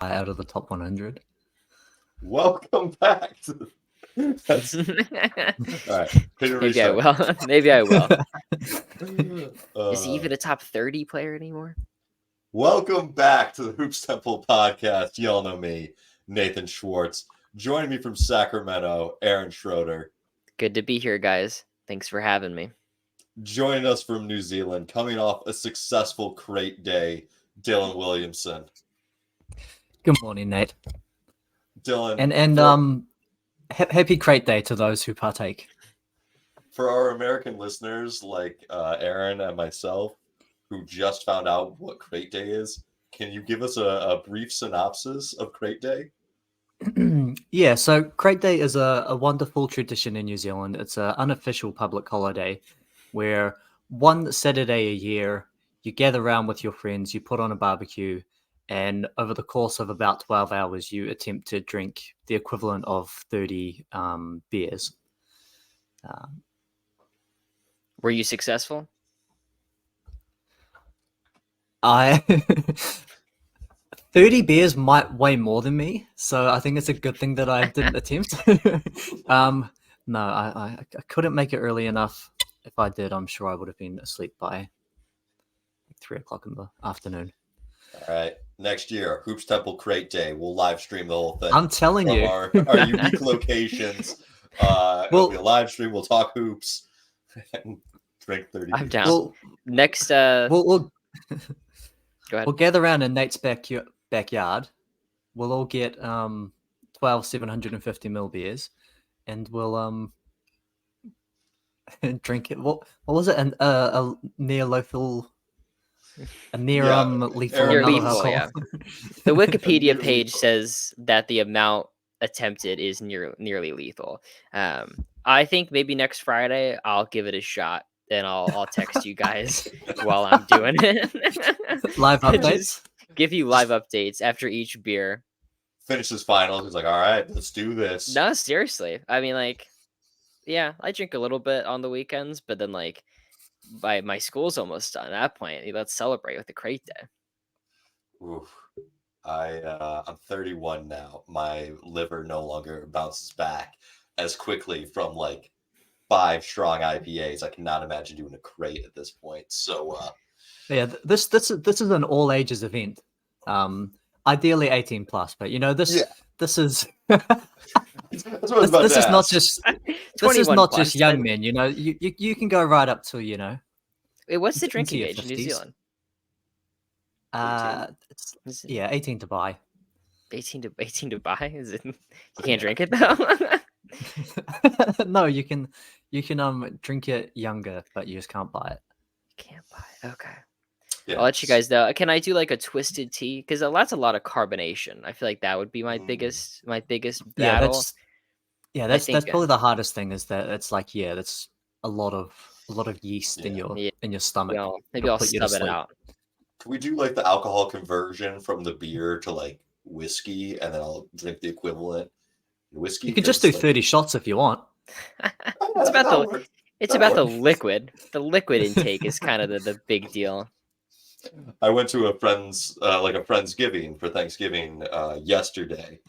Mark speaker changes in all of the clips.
Speaker 1: out of the top 100.
Speaker 2: Welcome back. That's all right.
Speaker 3: Maybe I will. Maybe I will.
Speaker 2: Uh,
Speaker 3: Is he even a top 30 player anymore?
Speaker 2: Welcome back to the Hoops Temple podcast. Y'all know me, Nathan Schwartz. Joining me from Sacramento, Aaron Schroeder.
Speaker 3: Good to be here, guys. Thanks for having me.
Speaker 2: Joining us from New Zealand, coming off a successful crate day, Dylan Williamson.
Speaker 1: Good morning, Nate.
Speaker 2: Dylan.
Speaker 1: And happy crate day to those who partake.
Speaker 2: For our American listeners like Aaron and myself, who just found out what crate day is, can you give us a brief synopsis of crate day?
Speaker 1: Yeah, so crate day is a wonderful tradition in New Zealand. It's an unofficial public holiday where one Saturday a year you gather around with your friends, you put on a barbecue, and over the course of about 12 hours you attempt to drink the equivalent of 30 beers.
Speaker 3: Were you successful?
Speaker 1: I 30 beers might weigh more than me, so I think it's a good thing that I didn't attempt. No, I couldn't make it early enough. If I did, I'm sure I would have been asleep by 3 o'clock in the afternoon.
Speaker 2: All right. Next year, Hoops Temple Crate Day. We'll live stream the whole thing.
Speaker 1: I'm telling
Speaker 2: from
Speaker 1: you.
Speaker 2: Our unique locations. It'll be a live stream. We'll talk hoops and drink 30
Speaker 3: I'm
Speaker 2: beers.
Speaker 3: down.
Speaker 1: Well,
Speaker 3: Next,
Speaker 1: we'll
Speaker 3: go ahead.
Speaker 1: We'll gather around in Nate's backyard. We'll all get 12 750ml beers, and we'll drink it. What was it? A near lethal. Near lethal.
Speaker 3: Near
Speaker 1: amount of
Speaker 3: lethal,
Speaker 1: alcohol.
Speaker 3: yeah. The Wikipedia page says that the amount attempted is nearly lethal. I think maybe next Friday I'll give it a shot. Then I'll text you guys while I'm doing it.
Speaker 1: Live updates.
Speaker 3: Just give you live updates after each beer.
Speaker 2: Finishes finals. He's like, all right, let's do this.
Speaker 3: No, seriously. I mean, like, yeah, I drink a little bit on the weekends, but then like my school's almost done. At that point, let's celebrate with the crate day.
Speaker 2: Oof. I'm 31 now. My liver no longer bounces back as quickly from like 5 strong IPAs. I cannot imagine doing a crate at this point. So
Speaker 1: yeah, this is an all ages event. Ideally 18 plus, but this is
Speaker 2: that's what I was about
Speaker 1: this
Speaker 2: to
Speaker 1: is not
Speaker 2: ask.
Speaker 1: just
Speaker 3: This
Speaker 1: is not just young men. You can go right up to
Speaker 3: Wait, what's the
Speaker 1: into
Speaker 3: drinking
Speaker 1: your
Speaker 3: age in New
Speaker 1: 50s.
Speaker 3: Zealand?
Speaker 1: 18 to buy.
Speaker 3: 18 to buy? Is it? You can't drink it though.
Speaker 1: No, you can drink it younger, but you just can't buy it.
Speaker 3: Can't buy it. Okay.
Speaker 2: Yeah.
Speaker 3: I'll let you guys know. Can I do like a twisted tea? Because that's a lot of carbonation. I feel like that would be my biggest battle.
Speaker 1: That's probably the hardest thing is that it's like that's a lot of yeast in your stomach.
Speaker 3: Maybe I'll stub it out.
Speaker 2: Can we do like the alcohol conversion from the beer to like whiskey, and then I'll drink the equivalent whiskey?
Speaker 1: You can just do 30 shots if you want.
Speaker 3: It's about the liquid. The liquid intake is kind of the big deal.
Speaker 2: I went to a friend's Friendsgiving for Thanksgiving yesterday,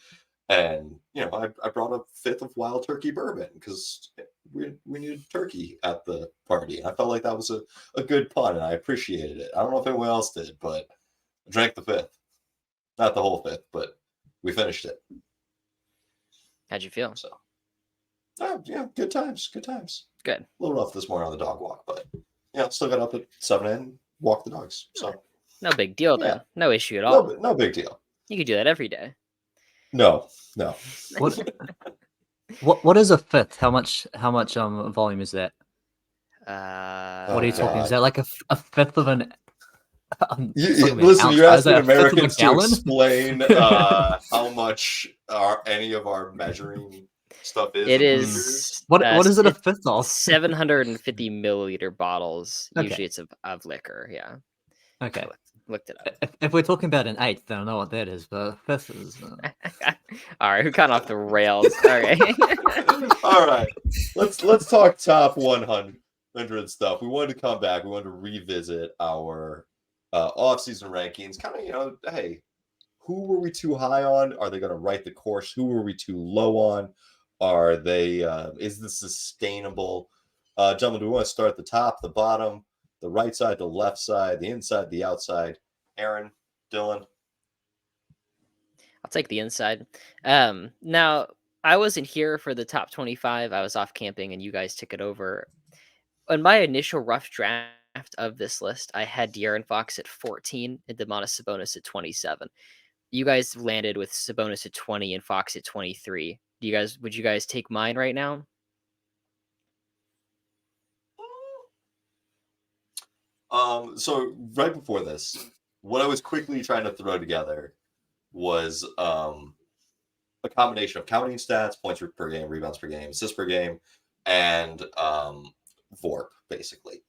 Speaker 2: and I brought a 5th of wild turkey bourbon because we needed turkey at the party. I felt like that was a good pun, and I appreciated it. I don't know if anyone else did, but I drank the 5th, not the whole 5th, but we finished it.
Speaker 3: How'd you feel?
Speaker 2: So, yeah, good times.
Speaker 3: Good.
Speaker 2: A little rough this morning on the dog walk, but still got up at 7 a.m. Walk the dogs. So
Speaker 3: no big deal then. Yeah. No issue at all.
Speaker 2: No big deal.
Speaker 3: You could do that every day.
Speaker 2: No.
Speaker 1: What is a 5th? How much volume is that? What are you talking? Is that like a 5th of an?
Speaker 2: Listen, you're asking Americans to explain how much any of our measuring stuff is.
Speaker 3: It is.
Speaker 1: What is it a 5th of?
Speaker 3: 750 milliliter bottles.
Speaker 1: Okay.
Speaker 3: Usually it's of liquor. Yeah.
Speaker 1: Okay.
Speaker 3: Looked it up.
Speaker 1: If we're talking about an 8th, then I know what that is. But 5th is.
Speaker 3: All right, we got off the rails. All right.
Speaker 2: All right. Let's talk top 100 stuff. We wanted to come back. We wanted to revisit our off-season rankings. Kind of, hey, who were we too high on? Are they going to right the course? Who were we too low on? Are they? Is this sustainable? Gentlemen, do we want to start at the top, the bottom, the right side, the left side, the inside, the outside? Aaron, Dylan.
Speaker 3: I'll take the inside. Now I wasn't here for the top 25. I was off camping, and you guys took it over. On my initial rough draft of this list, I had De'Aaron Fox at 14 and Domantas Sabonis at 27. You guys landed with Sabonis at 20 and Fox at 23. Would you guys take mine right now?
Speaker 2: So right before this, what I was quickly trying to throw together was a combination of counting stats, points per game, rebounds per game, assists per game, and VORP, basically.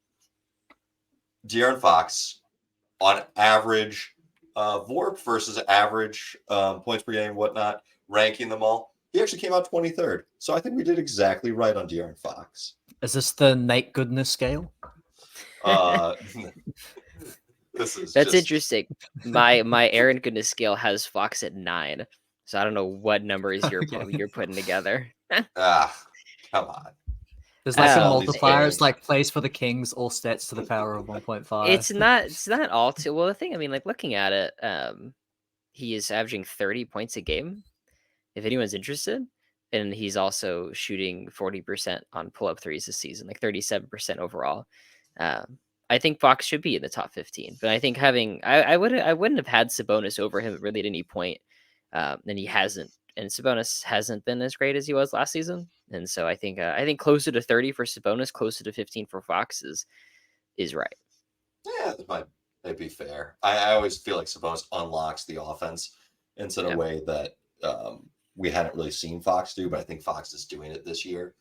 Speaker 2: De'Aaron Fox, on average, VORP versus average points per game, whatnot, ranking them all, he actually came out 23rd. So I think we did exactly right on De'Aaron Fox.
Speaker 1: Is this the Nate Goodness scale?
Speaker 3: That's interesting. My Aaron Goodness scale has Fox at 9, so I don't know what numbers you're putting together.
Speaker 2: Come on.
Speaker 1: There's like a
Speaker 2: all these
Speaker 1: multiplier.
Speaker 2: games.
Speaker 1: It's like plays for the Kings, all stats to the power of 1.5.
Speaker 3: It's not all too well. The thing, I mean, like looking at it, he is averaging 30 points a game. If anyone's interested, and he's also shooting 40% on pull-up threes this season, like 37% overall. I think Fox should be in the top 15, but I think I wouldn't have had Sabonis over him really at any point, and he hasn't. And Sabonis hasn't been as great as he was last season, and so I think closer to 30 for Sabonis, closer to 15 for Fox is right.
Speaker 2: Yeah, that might be fair. I always feel like Sabonis unlocks the offense in a way that we hadn't really seen Fox do, but I think Fox is doing it this year.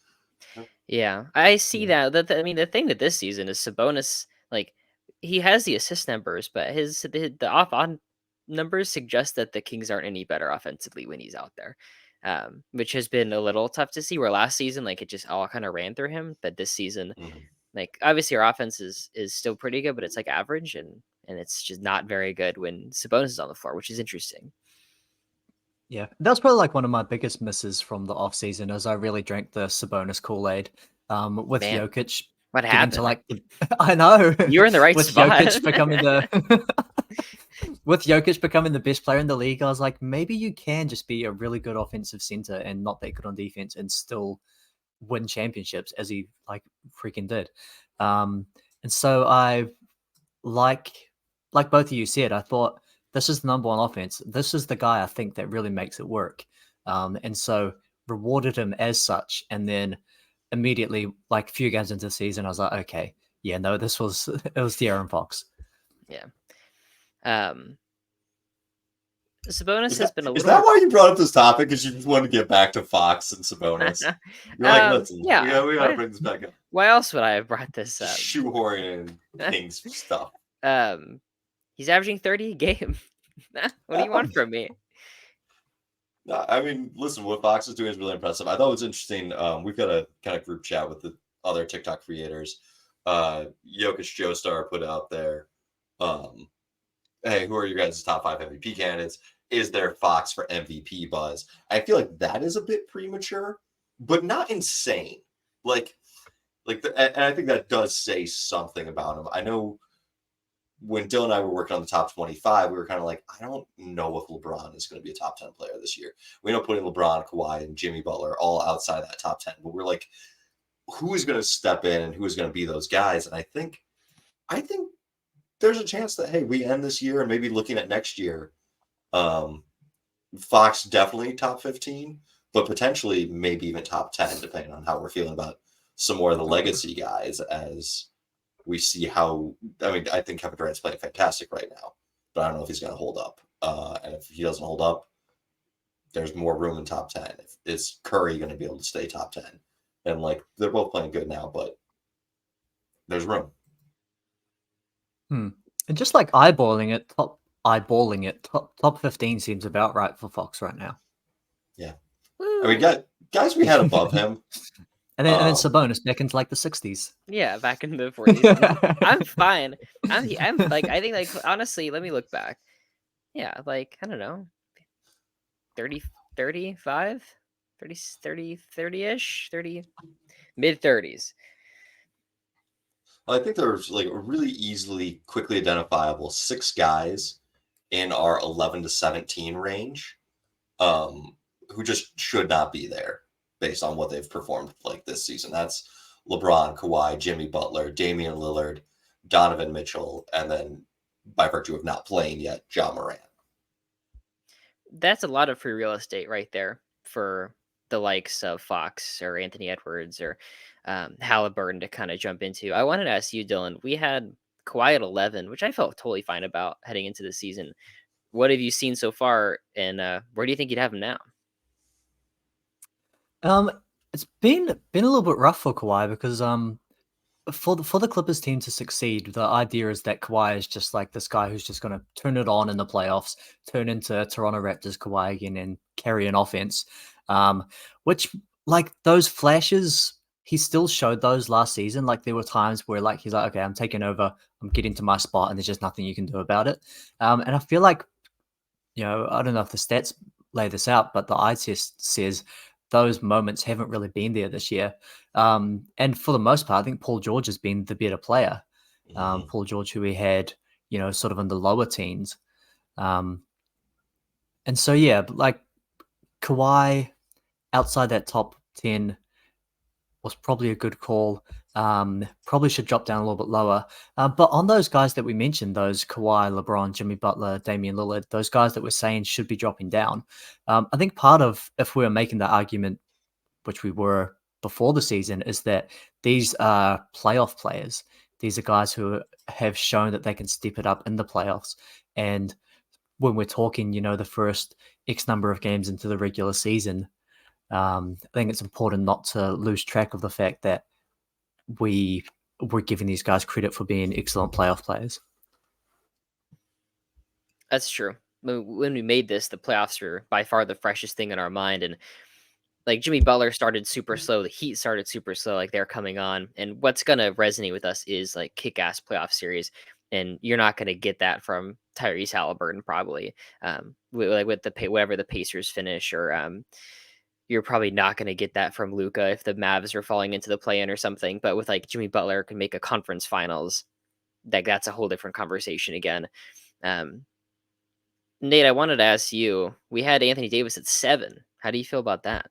Speaker 3: Yeah, I see that. I mean, the thing that this season is Sabonis, like, he has the assist numbers, but the off-on numbers suggest that the Kings aren't any better offensively when he's out there, which has been a little tough to see. Where last season, like, it just all kind of ran through him, but this season, like, obviously our offense is still pretty good, but it's like average, and it's just not very good when Sabonis is on the floor, which is interesting.
Speaker 1: Yeah, that was probably like one of my biggest misses from the off season, as I really drank the Sabonis Kool-Aid. With
Speaker 3: Man,
Speaker 1: Jokic,
Speaker 3: what happened?
Speaker 1: to like I know
Speaker 3: You're in the right
Speaker 1: with
Speaker 3: spot.
Speaker 1: Jokic becoming with Jokic becoming the best player in the league, I was like, maybe you can just be a really good offensive center and not that good on defense and still win championships, as he like freaking did. And so I like both of you said, I thought, this is the number one offense. This is the guy I think that really makes it work. And so rewarded him as such. And then immediately, like a few games into the season, I was like, okay, yeah, no, it was De'Aaron Fox.
Speaker 3: Yeah. Sabonis has been a little...
Speaker 2: Is that why you brought up this topic? Because you just wanted to get back to Fox and Sabonis? You're like, listen, we gotta bring this back up.
Speaker 3: Why else would I have brought this up?
Speaker 2: Shoehorning Kings stuff.
Speaker 3: He's averaging 30 a game. What do you want from me?
Speaker 2: No, I mean, listen, what Fox is doing is really impressive. I thought it was interesting. We've got a kind of group chat with the other TikTok creators. Jokic Joestar put out there, hey, who are your guys' top 5 MVP candidates? Is there Fox for MVP buzz? I feel like that is a bit premature, but not insane. And I think that does say something about him. I know when Dylan and I were working on the top 25, we were kind of like, I don't know if LeBron is going to be a top 10 player this year. We know putting LeBron, Kawhi, and Jimmy Butler all outside that top 10, but we're like, who is going to step in and who is going to be those guys? And I think there's a chance that, hey, we end this year and maybe looking at next year, Fox definitely top 15, but potentially maybe even top 10, depending on how we're feeling about some more of the legacy guys as we see how. I mean, I think Kevin Durant's playing fantastic right now, but I don't know if he's going to hold up. And if he doesn't hold up, there's more room in top 10. Is Curry going to be able to stay top 10? And like, they're both playing good now, but there's room.
Speaker 1: And just like eyeballing it, top 15 seems about right for Fox right now.
Speaker 2: Yeah. I mean, guys we had above him.
Speaker 1: And then Sabonis back into like the 60s.
Speaker 3: Yeah, back in the 40s. I'm fine. I'm like, I think, like, honestly, let me look back. Yeah, like, I don't know, 30, 35, 30, 30, 30-ish, 30, mid 30s.
Speaker 2: I think there's like really easily, quickly identifiable 6 guys in our 11 to 17 range, um, who just should not be there based on what they've performed like this season. That's LeBron, Kawhi, Jimmy Butler, Damian Lillard, Donovan Mitchell, and then by virtue of not playing yet, Ja Morant.
Speaker 3: That's a lot of free real estate right there for the likes of Fox or Anthony Edwards or Halliburton to kind of jump into. I wanted to ask you, Dylan. We had Kawhi at 11, which I felt totally fine about heading into the season. What have you seen so far, and where do you think you'd have him now?
Speaker 1: Um, it's been a little bit rough for Kawhi because for the Clippers team to succeed, the idea is that Kawhi is just like this guy who's just going to turn it on in the playoffs, turn into Toronto Raptors Kawhi again, and carry an offense. Um, which like those flashes, he still showed those last season. Like there were times where like he's like, okay, I'm taking over, I'm getting to my spot, and there's just nothing you can do about it. And I feel like I don't know if the stats lay this out, but the eye test says those moments haven't really been there this year. And for the most part, I think Paul George has been the better player. Paul George, who we had, sort of in the lower teens. Um, and so, yeah, like Kawhi outside that top 10 was probably a good call. Probably should drop down a little bit lower. But on those guys that we mentioned, those Kawhi, LeBron, Jimmy Butler, Damian Lillard, those guys that we're saying should be dropping down. I think part of, if we were making the argument, which we were before the season, is that these are playoff players. These are guys who have shown that they can step it up in the playoffs. And when we're talking, the first X number of games into the regular season, I think it's important not to lose track of the fact that we're giving these guys credit for being excellent playoff players.
Speaker 3: That's true. When we made this, the playoffs were by far the freshest thing in our mind, and like Jimmy Butler started super slow, the Heat started super slow, like they're coming on, and what's gonna resonate with us is like kick-ass playoff series, and you're not gonna get that from Tyrese Halliburton probably, with the whatever the Pacers finish, or you're probably not gonna get that from Luca if the Mavs are falling into the play-in or something. But with like Jimmy Butler can make a conference finals, that's a whole different conversation again. Um, Nate, I wanted to ask you. We had Anthony Davis at 7. How do you feel about that?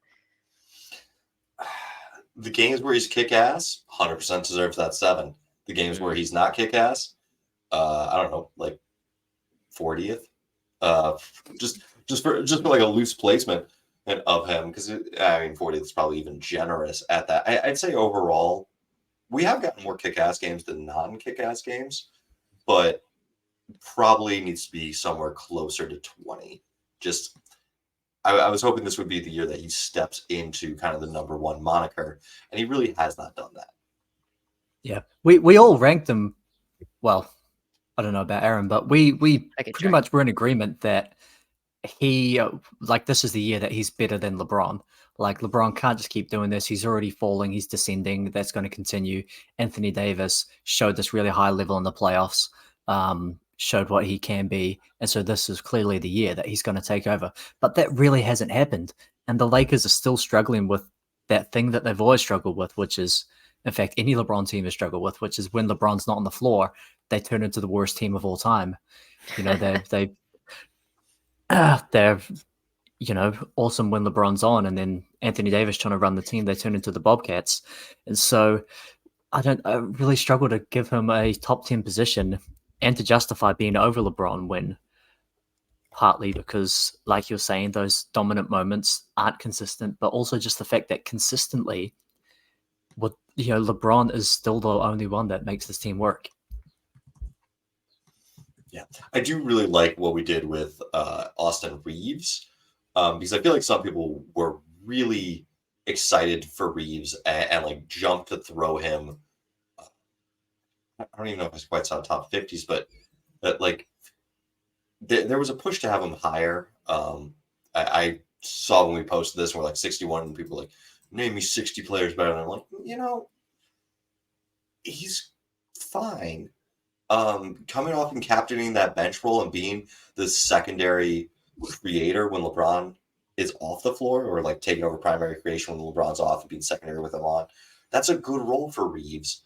Speaker 2: The games where he's kick ass, 100% deserves that 7. The games where he's not kick ass, I don't know, like 40th. Just for like a loose placement of him, because I mean 40th is probably even generous at that. I'd say overall, we have gotten more kick ass games than non kick ass games, but probably needs to be somewhere closer to 20. Just I was hoping this would be the year that he steps into kind of the number one moniker, and he really has not done that.
Speaker 1: Yeah, we all ranked them. Well, I don't know about Aaron, but we pretty much were in agreement that he like this is the year that he's better than LeBron. Like LeBron can't just keep doing this. He's already falling. He's descending. That's going to continue. Anthony Davis showed this really high level in the playoffs. Showed what he can be. And so this is clearly the year that he's going to take over. But that really hasn't happened. And the Lakers are still struggling with that thing that they've always struggled with, which is, in fact, any LeBron team has struggled with, which is when LeBron's not on the floor, they turn into the worst team of all time. They're awesome when LeBron's on, and then Anthony Davis trying to run the team, they turn into the Bobcats. And so I really struggle to give him a top 10 position and to justify being over LeBron when partly because, like you're saying, those dominant moments aren't consistent, but also just the fact that consistently LeBron is still the only one that makes this team work.
Speaker 2: Yeah, I do really like what we did with Austin Reeves, because I feel like some people were really excited for Reeves and like jumped to throw him. I don't even know if it's quite top 50s, but like there was a push to have him higher. I saw when we posted this, we're like 61, and people were like, name me 60 players better than him. I'm like, he's fine. coming off and captaining that bench role and being the secondary creator when LeBron is off the floor, or like taking over primary creation when LeBron's off and being secondary with him on, that's a good role for Reeves.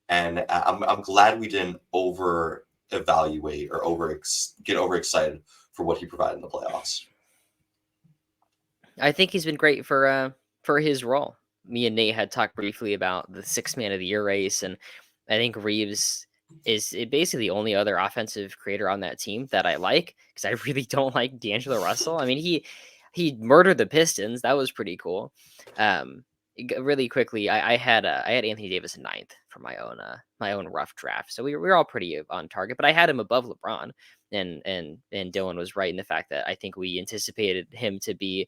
Speaker 2: And I'm glad we didn't over evaluate or get overexcited for what he provided in the playoffs.
Speaker 3: I think he's been great for his role. Me and Nate had talked briefly about the 6 man of the year race, and I think Reeves is basically the only other offensive creator on that team that I like, because I really don't like D'Angelo Russell. I mean, he murdered the Pistons. That was pretty cool. Really quickly, I had Anthony Davis in ninth for my own rough draft, so we were all pretty on target. But I had him above LeBron, and Dylan was right in the fact that I think we anticipated him to be,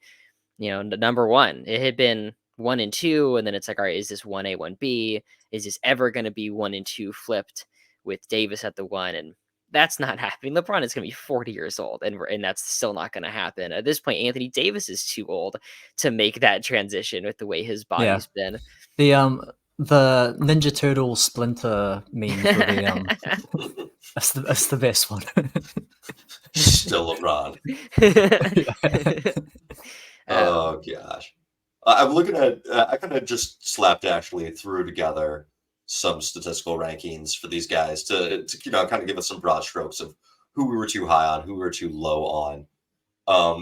Speaker 3: number one. It had been 1 and 2, and then it's like, all right, is this 1A, 1B? Is this ever going to be 1 and 2 flipped with Davis at the 1? And that's not happening. LeBron is going to be 40 years old, and that's still not going to happen. At this point, Anthony Davis is too old to make that transition with the way his body's been.
Speaker 1: The Ninja Turtle Splinter meme for the that's the best one.
Speaker 2: Still LeBron. Oh gosh, I'm looking at. I kind of just slapdashly threw together some statistical rankings for these guys to kind of give us some broad strokes of who we were too high on, who we were too low on.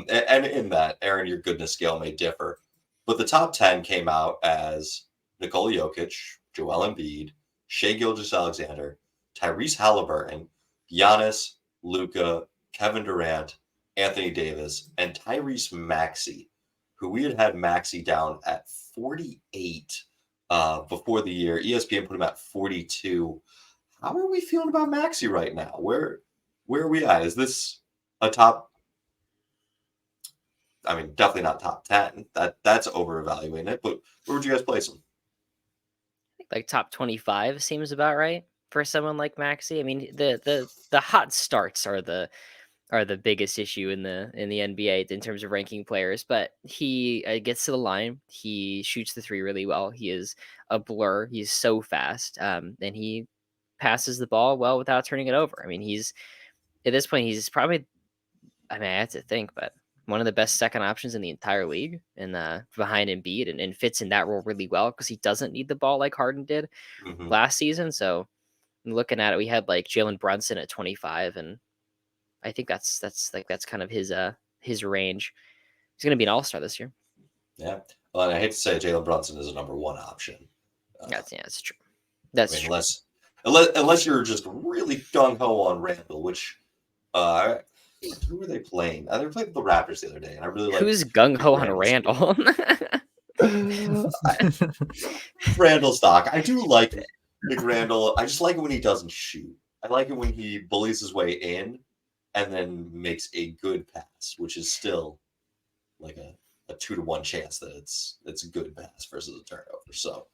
Speaker 2: And in that, Aaron, your goodness scale may differ, but the top 10 came out as Nikola Jokic, Joel Embiid, Shai Gilgeous-Alexander, Tyrese Halliburton, Giannis, Luka, Kevin Durant, Anthony Davis, and Tyrese Maxey, who we had Maxey down at 48 before the year. ESPN put him at 42. How are we feeling about Maxey right now? Where are we at? Is this a top? I mean, definitely not top 10. That's over evaluating it. But where would you guys place him?
Speaker 3: I think like top 25 seems about right for someone like Maxey. I mean, the hot starts are the biggest issue in the NBA in terms of ranking players. But he gets to the line. He shoots the three really well. He is a blur. He's so fast, and he passes the ball well without turning it over. I mean, he's at this point he's probably. I mean, I have to think, but one of the best second options in the entire league, and behind Embiid, and fits in that role really well because he doesn't need the ball like Harden did last season. So looking at it, we had like Jalen Brunson at 25, and I think that's kind of his range. He's going to be an all-star this year.
Speaker 2: Yeah. Well, and I hate to say it, Jalen Brunson is a number one option.
Speaker 3: That's true. That's true.
Speaker 2: Unless you're just really gung ho on Randall, which who were they playing? They were playing the Raptors the other day, and I really like.
Speaker 3: Who's gung ho on Randall?
Speaker 2: Randall stock. I do like Nick Randall. I just like it when he doesn't shoot. I like it when he bullies his way in and then makes a good pass, which is still like a 2-to-1 chance that it's a good pass versus a turnover. So,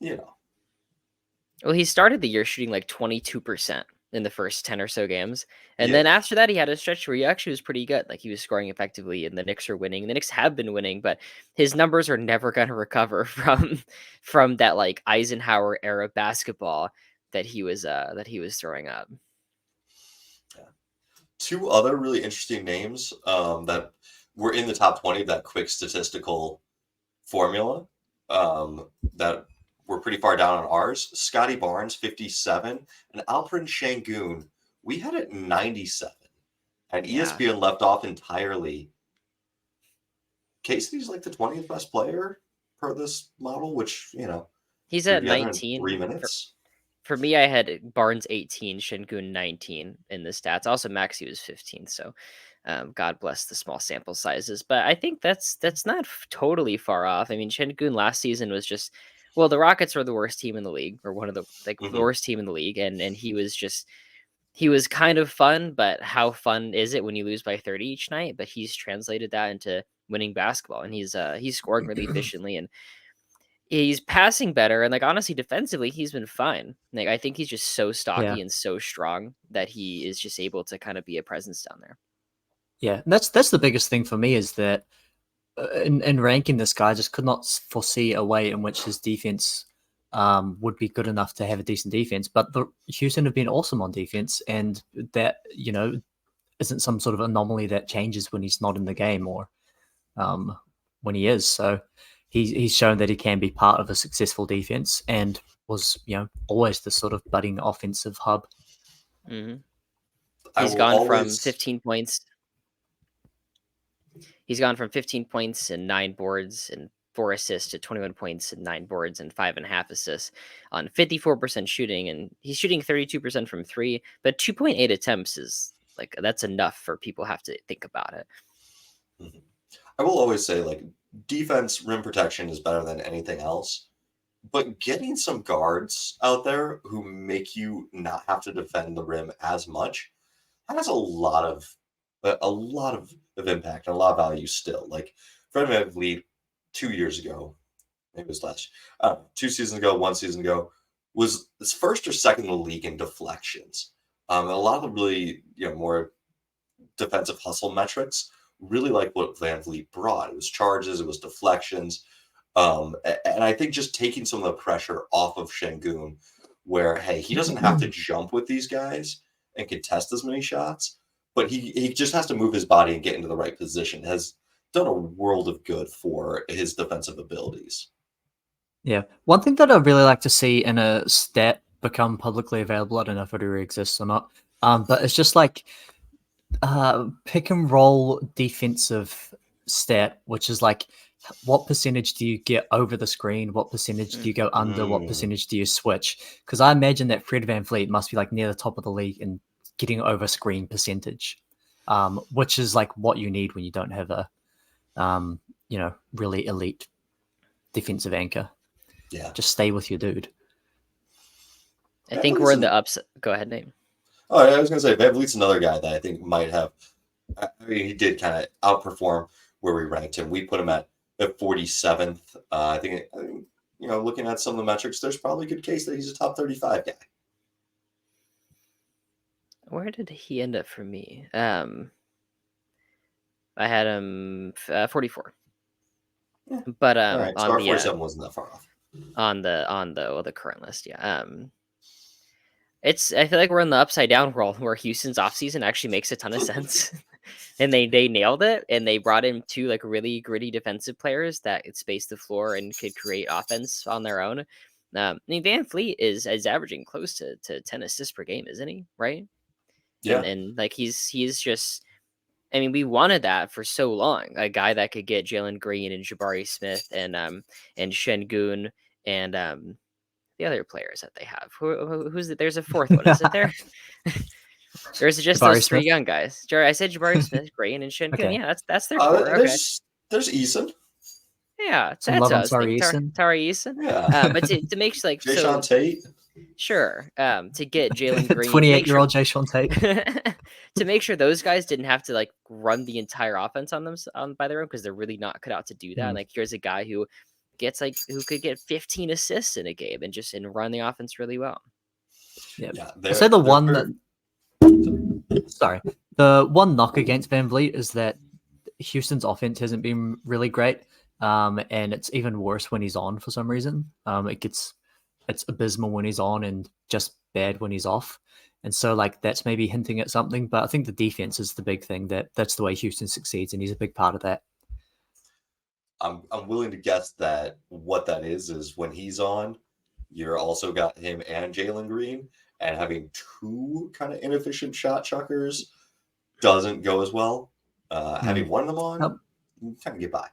Speaker 3: Well, he started the year shooting like 22% in the first 10 or so games. And then after that, he had a stretch where he actually was pretty good. Like he was scoring effectively, and the Knicks are winning. The Knicks have been winning, but his numbers are never going to recover from that like Eisenhower era basketball that he was throwing up.
Speaker 2: Yeah. Two other really interesting names that were in the top 20 of that quick statistical formula that were pretty far down on ours. Scotty Barnes, 57, and Alperen Şengün, we had it 97. And ESPN left off entirely. Casey's like the 20th best player per this model, which,
Speaker 3: he's at 19.
Speaker 2: 3 minutes.
Speaker 3: For me, I had Barnes 18, Şengün 19 in the stats. Also, Maxey was 15. So, God bless the small sample sizes. But I think that's not totally far off. I mean, Şengün last season was just. Well, the Rockets were the worst team in the league, or one of the the worst team in the league, and he was kind of fun, but how fun is it when you lose by 30 each night? But he's translated that into winning basketball, and he's scoring really efficiently, and he's passing better, and like honestly, defensively, he's been fine. Like I think he's just so stocky and so strong that he is just able to kind of be a presence down there.
Speaker 1: Yeah, that's the biggest thing for me is that. In ranking this guy, I just could not foresee a way in which his defense would be good enough to have a decent defense. But the Houston have been awesome on defense, and that isn't some sort of anomaly that changes when he's not in the game or when he is. So he's shown that he can be part of a successful defense and was always the sort of budding offensive hub.
Speaker 3: Mm-hmm.
Speaker 2: I
Speaker 3: He's
Speaker 2: will
Speaker 3: gone from
Speaker 2: always
Speaker 3: 15 points. He's gone from 15 points and 9 boards and 4 assists to 21 points and 9 boards and 5.5 assists on 54% shooting, and he's shooting 32% from 3, but 2.8 attempts is like that's enough for people have to think about it.
Speaker 2: Mhm. I will always say, like, defense, rim protection is better than anything else. But getting some guards out there who make you not have to defend the rim as much has a lot of impact and a lot of value still. Like Fred VanVleet 2 years ago, maybe it was last, 2 seasons ago, 1 season ago, was this first or second in the league in deflections. And a lot of the really more defensive hustle metrics really like what Van Vliet brought. It was charges, it was deflections. And I think just taking some of the pressure off of Şengün, where, hey, he doesn't have to jump with these guys and contest as many shots, but he just has to move his body and get into the right position, has done a world of good for his defensive abilities.
Speaker 1: Yeah. One thing that I'd really like to see in a stat become publicly available, I don't know if it already exists or not, but it's just like pick and roll defensive stat, which is like what percentage do you get over the screen, what percentage do you go under, what percentage do you switch? Because I imagine that Fred VanVleet must be like near the top of the league in getting over screen percentage, which is like what you need when you don't have a really elite defensive anchor.
Speaker 2: Yeah.
Speaker 1: Just stay with your dude.
Speaker 3: I think we're in the ups. Go ahead, Nate.
Speaker 2: Oh, I was going to say, VanVleet's another guy that I think might have. I mean, he did kind of outperform where we ranked him. We put him at 47th. I think, looking at some of the metrics, there's probably a good case that he's a top 35 guy.
Speaker 3: Where did he end up for me? I had him 44.
Speaker 2: Yeah.
Speaker 3: But
Speaker 2: All right, so
Speaker 3: on
Speaker 2: our
Speaker 3: the
Speaker 2: 47 wasn't that far off.
Speaker 3: on the current list, yeah. I feel like we're in the upside down world where Houston's offseason actually makes a ton of sense. And they nailed it, and they brought in 2 like really gritty defensive players that could space the floor and could create offense on their own. I mean, VanVleet is averaging close to 10 assists per game, isn't he? Right?
Speaker 2: Yeah.
Speaker 3: And like he's just. I mean, we wanted that for so long. A guy that could get Jalen Green and Jabari Smith and Şengün and the other players that they have. Who's it? There's a 4th one, isn't there? There's just
Speaker 1: Jabari
Speaker 3: those 3
Speaker 1: Smith?
Speaker 3: young guys. I said Jabari Smith, Green, and Şengün.
Speaker 1: Okay.
Speaker 3: Yeah, that's their core. Okay.
Speaker 2: There's Eason.
Speaker 3: Yeah,
Speaker 1: Some
Speaker 3: that's
Speaker 1: love on
Speaker 3: us.
Speaker 1: Tari Eason.
Speaker 3: Tari Eason.
Speaker 2: Yeah.
Speaker 3: But to make like
Speaker 2: Jayshawn Tate.
Speaker 3: Sure. To get Jalen Green,
Speaker 1: 28-year-old Jayshawn Tate.
Speaker 3: to make sure those guys didn't have to like run the entire offense on them by their own, because they're really not cut out to do that. And like here's a guy who could get 15 assists in a game and run the offense really well.
Speaker 1: Yeah.
Speaker 2: I'd
Speaker 1: say the one the one knock against VanVleet is that Houston's offense hasn't been really great. And it's even worse when he's on for some reason. It's abysmal when he's on and just bad when he's off. And so like that's maybe hinting at something, but I think the defense is the big thing that's the way Houston succeeds, and he's a big part of that.
Speaker 2: I'm willing to guess that what that is when he's on, you're also got him and Jalen Green, and having 2 kind of inefficient shot chuckers doesn't go as well. Having one of them on, you kind of get by.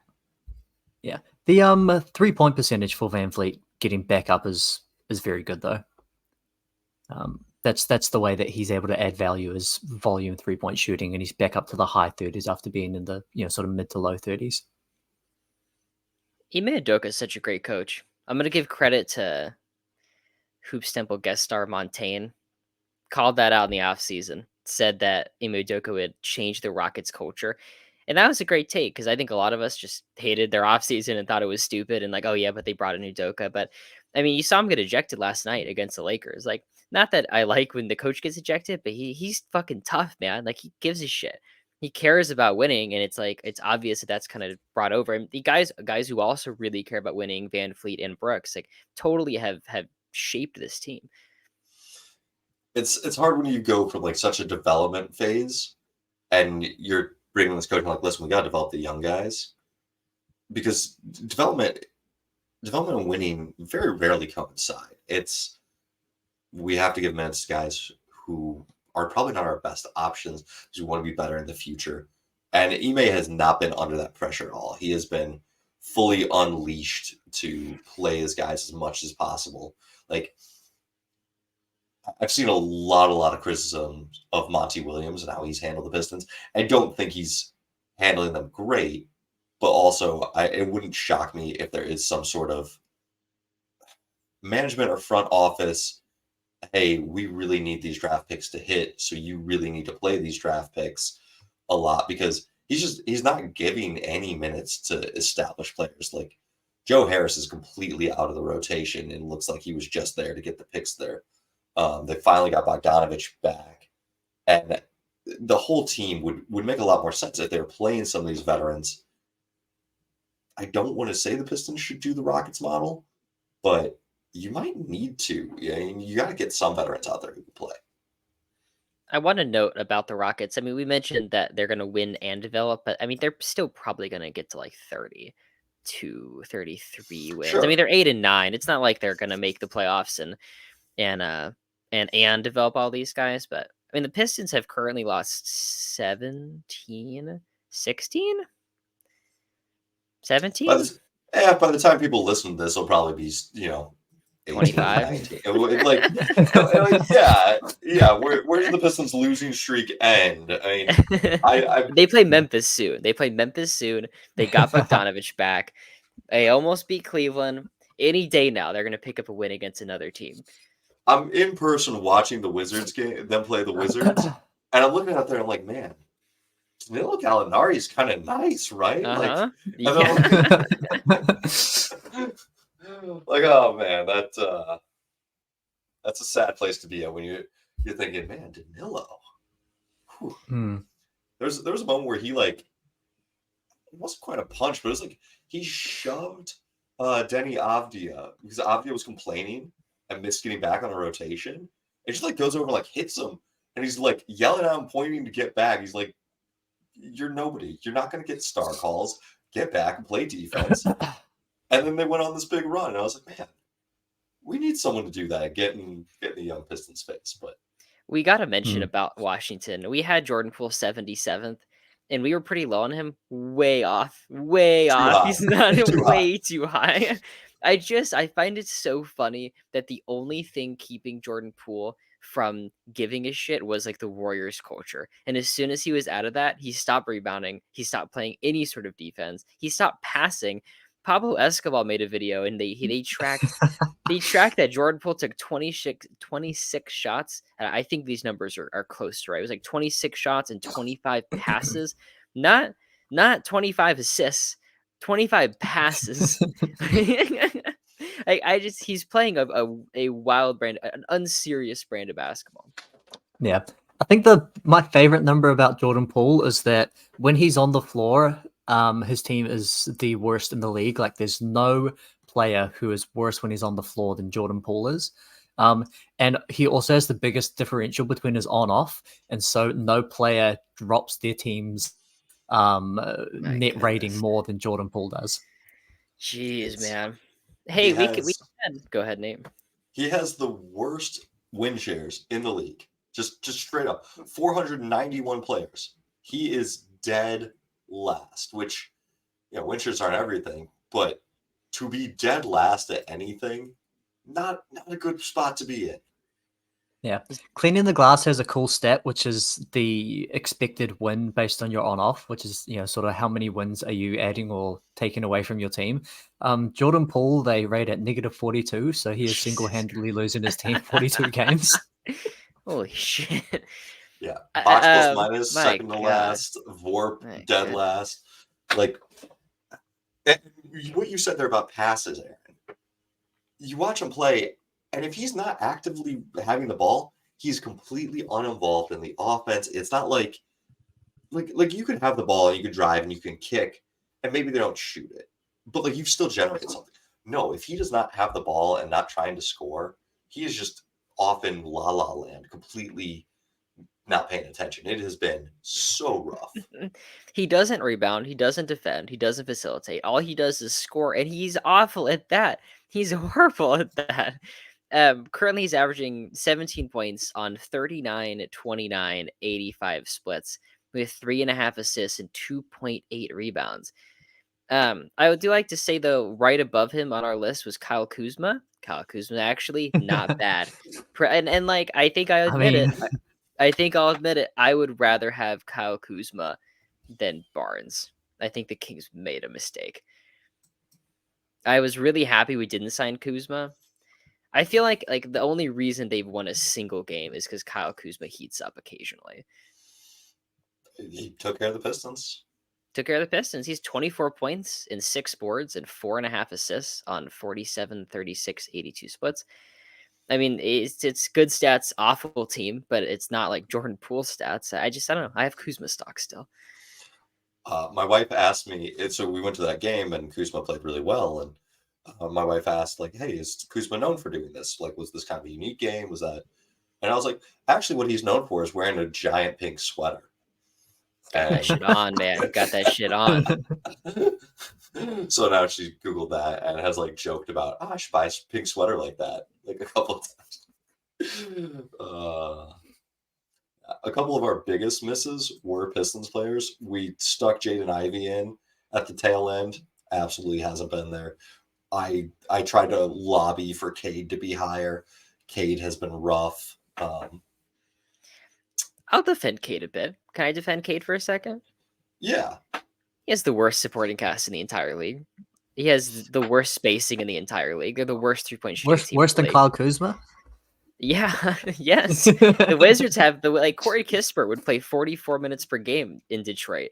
Speaker 1: Yeah. The 3-point percentage for VanVleet getting back up is very good though. That's the way that he's able to add value is volume 3-point shooting, and he's back up to the high 30s after being in the sort of mid to low 30s.
Speaker 3: Ime Udoka is such a great coach. I'm gonna give credit to Hoops Temple guest star Montaigne. Called that out in the offseason. Said that Ime Udoka would change the Rockets culture. And that was a great take, because I think a lot of us just hated their offseason and thought it was stupid and like, oh yeah, but they brought in Udoka. But I mean, you saw him get ejected last night against the Lakers. Like, not that I like when the coach gets ejected, but he's fucking tough, man. Like, he gives a shit. he cares about winning, and it's like it's obvious that that's kind of brought over. And the guys who also really care about winning, Van Fleet and Brooks, like totally have shaped this team.
Speaker 2: It's hard when you go from like such a development phase and you're bringing this coach and like, listen, we got to develop the young guys because development and winning very rarely coincide. We have to give minutes to guys who are probably not our best options because we want to be better in the future. And Ime has not been under that pressure at all. He has been fully unleashed to play his guys as much as possible. Like, I've seen a lot of criticism of Monty Williams and how he's handled the Pistons. I don't think he's handling them great, but also it wouldn't shock me if there is some sort of management or front office. Hey, we really need these draft picks to hit, so you really need to play these draft picks a lot because he's not giving any minutes to established players. Like Joe Harris is completely out of the rotation and looks like he was just there to get the picks there. They finally got Bogdanovich back, and the whole team would make a lot more sense if they were playing some of these veterans. I don't want to say the Pistons should do the Rockets model, but you might need to. You got to get some veterans out there who can play.
Speaker 3: I want to note about the Rockets. I mean, we mentioned that they're going to win and develop, but I mean, they're still probably going to get to like 32, 33 wins.
Speaker 2: Sure.
Speaker 3: I mean, they're 8-9. It's not like they're going to make the playoffs and develop all these guys. But I mean, the Pistons have currently lost 17, 16, 17.
Speaker 2: By the time people listen to this, it'll probably be
Speaker 3: 25.
Speaker 2: Like, where does the Pistons losing streak end? I mean,
Speaker 3: they play Memphis soon. They got Bogdanovich back. They almost beat Cleveland. Any day now, they're going to pick up a win against another team.
Speaker 2: I'm in person watching the Wizards game, them play the Wizards, and I'm looking out there. I'm like, man, Danilo Gallinari is kind of nice, right?
Speaker 3: Uh-huh.
Speaker 2: Like, oh man, that's a sad place to be at when you're thinking, man, Danilo. There was a moment where he like it wasn't quite a punch, but it was like he shoved Denny Avdia because Avdia was complaining and missed getting back on a rotation. It just like goes over and like hits him, and he's like yelling at him, pointing to get back. He's like, "You're nobody. You're not going to get star calls. Get back and play defense." And then they went on this big run, and I was like, "Man, we need someone to do that, get in the young Pistons face." But
Speaker 3: we got to mention about Washington. We had Jordan Poole 77th, and we were pretty low on him. Way off.
Speaker 2: High.
Speaker 3: He's not way too high. I find it so funny that the only thing keeping Jordan Poole from giving a shit was like the Warriors culture. And as soon as he was out of that, he stopped rebounding. He stopped playing any sort of defense. He stopped passing. Pablo Escobar made a video and they tracked that Jordan Poole took 26 shots. And I think these numbers are close to right. It was like 26 shots and 25 passes. Not 25 assists, 25 passes. He's playing a wild brand, an unserious brand of basketball.
Speaker 1: Yeah. I think my favorite number about Jordan Poole is that when he's on the floor, his team is the worst in the league. Like there's no player who is worse when he's on the floor than Jordan Poole is. And he also has the biggest differential between his on-off. And so no player drops their team's net rating more than Jordan Poole does.
Speaker 3: Jeez, man. Hey, we can go ahead, Nate.
Speaker 2: He has the worst win shares in the league. Just straight up. 491 players. He is dead last, which win shares aren't everything, but to be dead last at anything, not a good spot to be in.
Speaker 1: Yeah. Cleaning the glass has a cool stat, which is the expected win based on your on-off, which is, sort of how many wins are you adding or taking away from your team. Jordan Poole, they rate at -42, so he is single-handedly losing his team 42 games.
Speaker 3: Holy shit.
Speaker 2: Yeah. Box plus minus, second to last. Vorp, dead last. Like, what you said there about passes, Aaron. You watch him play, and if he's not actively having the ball, he's completely uninvolved in the offense. It's not like like you can have the ball and you can drive and you can kick, and maybe they don't shoot it, but like you've still generated something. No, if he does not have the ball and not trying to score, he is just off in la la land, completely not paying attention. It has been so rough.
Speaker 3: He doesn't rebound, he doesn't defend, he doesn't facilitate. All he does is score, and he's awful at that. He's horrible at that. Currently, he's averaging 17 points on 39, 29, 85 splits with 3.5 assists and 2.8 rebounds. I do like to say, though, right above him on our list was Kyle Kuzma. Kyle Kuzma, actually, not bad. And like, I think I
Speaker 1: I
Speaker 3: admit it.
Speaker 1: mean,
Speaker 3: I think I'll admit it. I would rather have Kyle Kuzma than Barnes. I think the Kings made a mistake. I was really happy we didn't sign Kuzma. I feel like the only reason they've won a single game is because Kyle Kuzma heats up occasionally.
Speaker 2: He took care of the Pistons.
Speaker 3: Took care of the Pistons. He's 24 points in 6 boards and 4.5 assists on 47, 36, 82 splits. I mean, it's good stats, awful team, but it's not like Jordan Poole stats. I don't know. I have Kuzma stock still.
Speaker 2: My wife asked me, so we went to that game and Kuzma played really well. And my wife asked, like, hey, is Kuzma known for doing this? Like, was this kind of a unique game? Was that? And I was like, actually, what he's known for is wearing a giant pink sweater.
Speaker 3: Got that shit on, man. Got that shit on.
Speaker 2: So now she Googled that and has like joked about, I should buy a pink sweater like that, like a couple of times. A couple of our biggest misses were Pistons players. We stuck Jaden Ivey in at the tail end. Absolutely hasn't been there. I tried to lobby for Cade to be higher. Cade has been rough.
Speaker 3: I'll defend Cade a bit. Can I defend Cade for a second?
Speaker 2: Yeah.
Speaker 3: He has the worst supporting cast in the entire league. He has the worst spacing in the entire league. They're the worst 3-point shooting team.
Speaker 1: Worse than Kyle Kuzma?
Speaker 3: Yeah, yes. The Wizards have Corey Kispert would play 44 minutes per game in Detroit.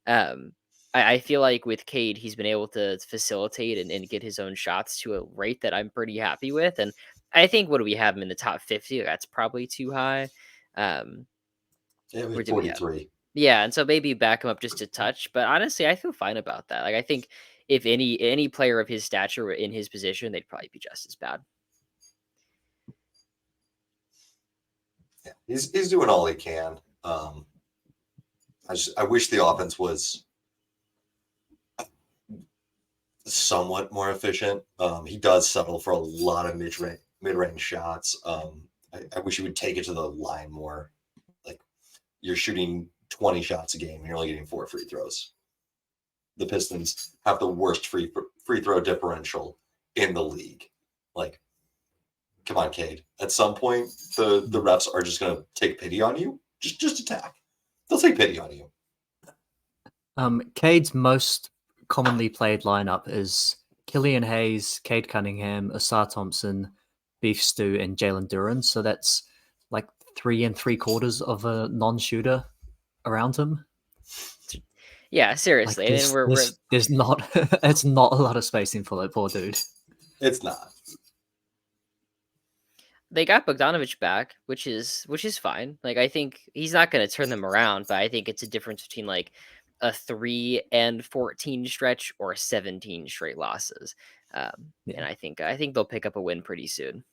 Speaker 3: I feel like with Cade, he's been able to facilitate and get his own shots to a rate that I'm pretty happy with. And I think what do we have him in the top 50? That's probably too high.
Speaker 2: Yeah, we had 43.
Speaker 3: Yeah, and so maybe back him up just a touch. But honestly, I feel fine about that. Like I think if any player of his stature were in his position, they'd probably be just as bad.
Speaker 2: Yeah, he's doing all he can. I wish the offense was somewhat more efficient. He does settle for a lot of mid-range shots. I wish he would take it to the line more. Like you're shooting 20 shots a game and you're only getting 4 free throws. The Pistons have the worst free throw differential in the league. Like, come on, Cade. At some point, the refs are just going to take pity on you. Just attack. They'll take pity on you.
Speaker 1: Cade's most commonly played lineup is Killian Hayes, Cade Cunningham, Asar Thompson, Beef Stew, and Jalen Duren. So that's like 3 3/4 of a non-shooter around him.
Speaker 3: Yeah, seriously.
Speaker 1: Like there's not it's not a lot of spacing for that poor dude.
Speaker 2: It's not.
Speaker 3: They got Bogdanovich back, which is fine. Like I think he's not going to turn them around, but I think it's a difference between like a 3-14 stretch or 17 straight losses. And I think they'll pick up a win pretty soon.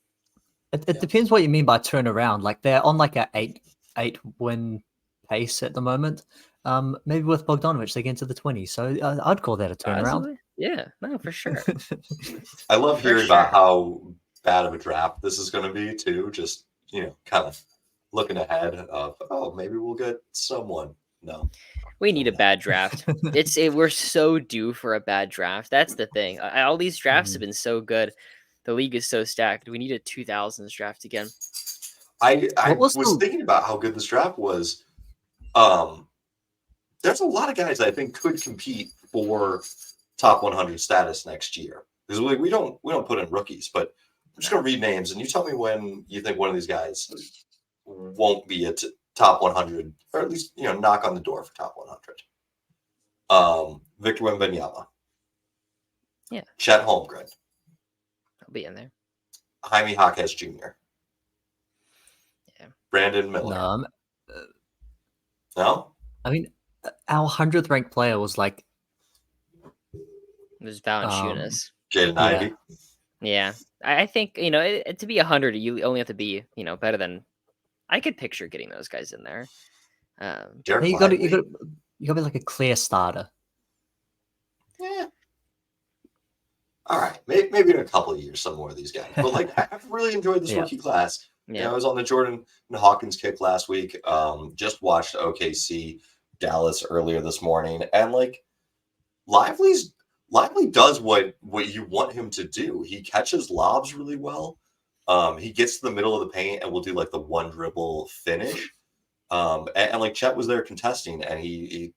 Speaker 1: It depends what you mean by turn around. Like they're on like a 8 win pace at the moment. Maybe with Bogdanovich they get into the 20s. So I'd call that a turnaround.
Speaker 3: Possibly. Yeah, no, for sure.
Speaker 2: I love hearing about how bad of a draft this is going to be too. Just kind of looking ahead of maybe we'll get someone. No,
Speaker 3: we need a bad draft. We're so due for a bad draft. That's the thing. All these drafts have been so good. The league is so stacked. We need a 2000s draft again.
Speaker 2: I was thinking about how good this draft was. There's a lot of guys I think could compete for top 100 status next year. Because we don't put in rookies, but I'm just going to read names, and you tell me when you think one of these guys won't be a top 100, or at least knock on the door for top 100. Victor Wembanyama.
Speaker 3: Yeah.
Speaker 2: Chet Holmgren.
Speaker 3: I'll be in there.
Speaker 2: Jaime Jaquez Jr.
Speaker 3: Yeah.
Speaker 2: Brandon Miller.
Speaker 1: No?
Speaker 2: No?
Speaker 1: I mean, our 100th ranked player was like,
Speaker 3: It was Valanciunas.
Speaker 2: Jaden
Speaker 1: yeah.
Speaker 2: Ivey.
Speaker 3: Yeah, I think to be 100, you only have to be better than. I could picture getting those guys in there.
Speaker 2: Derek
Speaker 1: You got to
Speaker 2: Lively.
Speaker 1: be like a clear starter.
Speaker 2: Yeah. All right, maybe in a couple of years, some more of these guys. But like, I've really enjoyed this
Speaker 1: Yeah.
Speaker 2: rookie class.
Speaker 3: Yeah.
Speaker 2: I was on the Jordan and Hawkins kick last week. Just watched OKC Dallas earlier this morning, and like, Lively does what you want him to do. He catches lobs really well. He gets to the middle of the paint and will do like the one dribble finish. And like Chet was there contesting, and he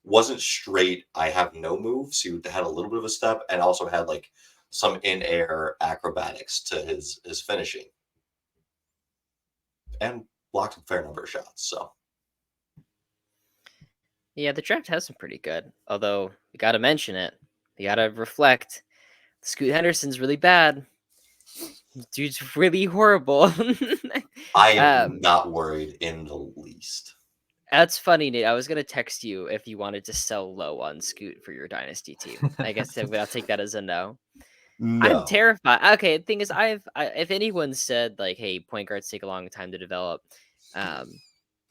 Speaker 2: wasn't straight. I have no moves. He had a little bit of a step, and also had like some in air acrobatics to his finishing, and blocked a fair number of shots. So
Speaker 3: Yeah, the draft has some pretty good. Although you got to mention it, you got to reflect. Scoot Henderson's really bad. Dude's really horrible.
Speaker 2: I am not worried in the least.
Speaker 3: That's funny, Nate. I was gonna text you if you wanted to sell low on Scoot for your dynasty team. I guess I'll take that as a no.
Speaker 2: No.
Speaker 3: I'm terrified. Okay, the thing is, if anyone said like, "Hey, point guards take a long time to develop,"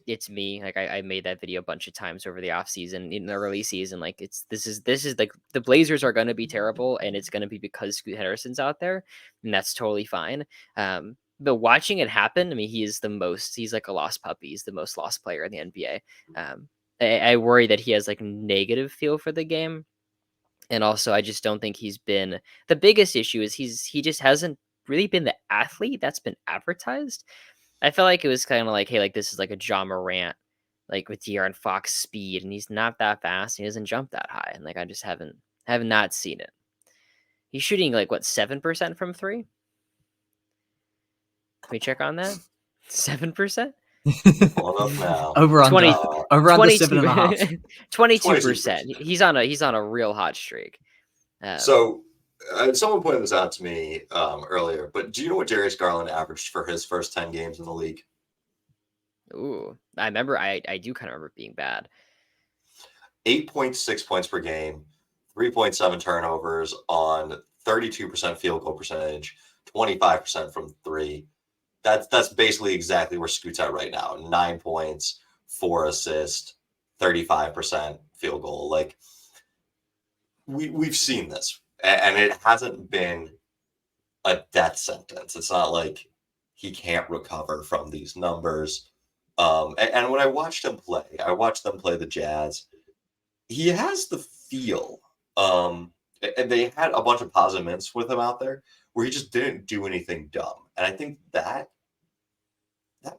Speaker 3: it's me. Like I made that video a bunch of times over the off season, in the early season. Like this is like the Blazers are going to be terrible, and it's going to be because Scoot Henderson's out there, and that's totally fine. But watching it happen, I mean, he's like a lost puppy. He's the most lost player in the NBA. I worry that he has like negative feel for the game. And also, I just don't think he's been the biggest issue is he just hasn't really been the athlete that's been advertised. I felt like it was kind of like, hey, like this is like a John Morant, like with De'Aaron Fox speed, and he's not that fast. He doesn't jump that high, and like I just have not seen it. He's shooting like what 7% from three. Can we check on that? 7%.
Speaker 2: Pulling up now.
Speaker 1: Over under
Speaker 3: 20
Speaker 1: over under 7.5.
Speaker 3: 22%. He's on a real hot streak.
Speaker 2: So someone pointed this out to me earlier, but do you know what Darius Garland averaged for his first 10 games in the league?
Speaker 3: Ooh, I remember. I do kind of remember being bad.
Speaker 2: 8.6 points per game, 3.7 turnovers on 32% field goal percentage, 25% from three. That's basically exactly where Scoot's at right now. 9 points, 4 assists, 35% field goal. Like we've seen this, and it hasn't been a death sentence. It's not like he can't recover from these numbers. And when I watched them play the Jazz. He has the feel. And they had a bunch of positive minutes with him out there where he just didn't do anything dumb. And I think that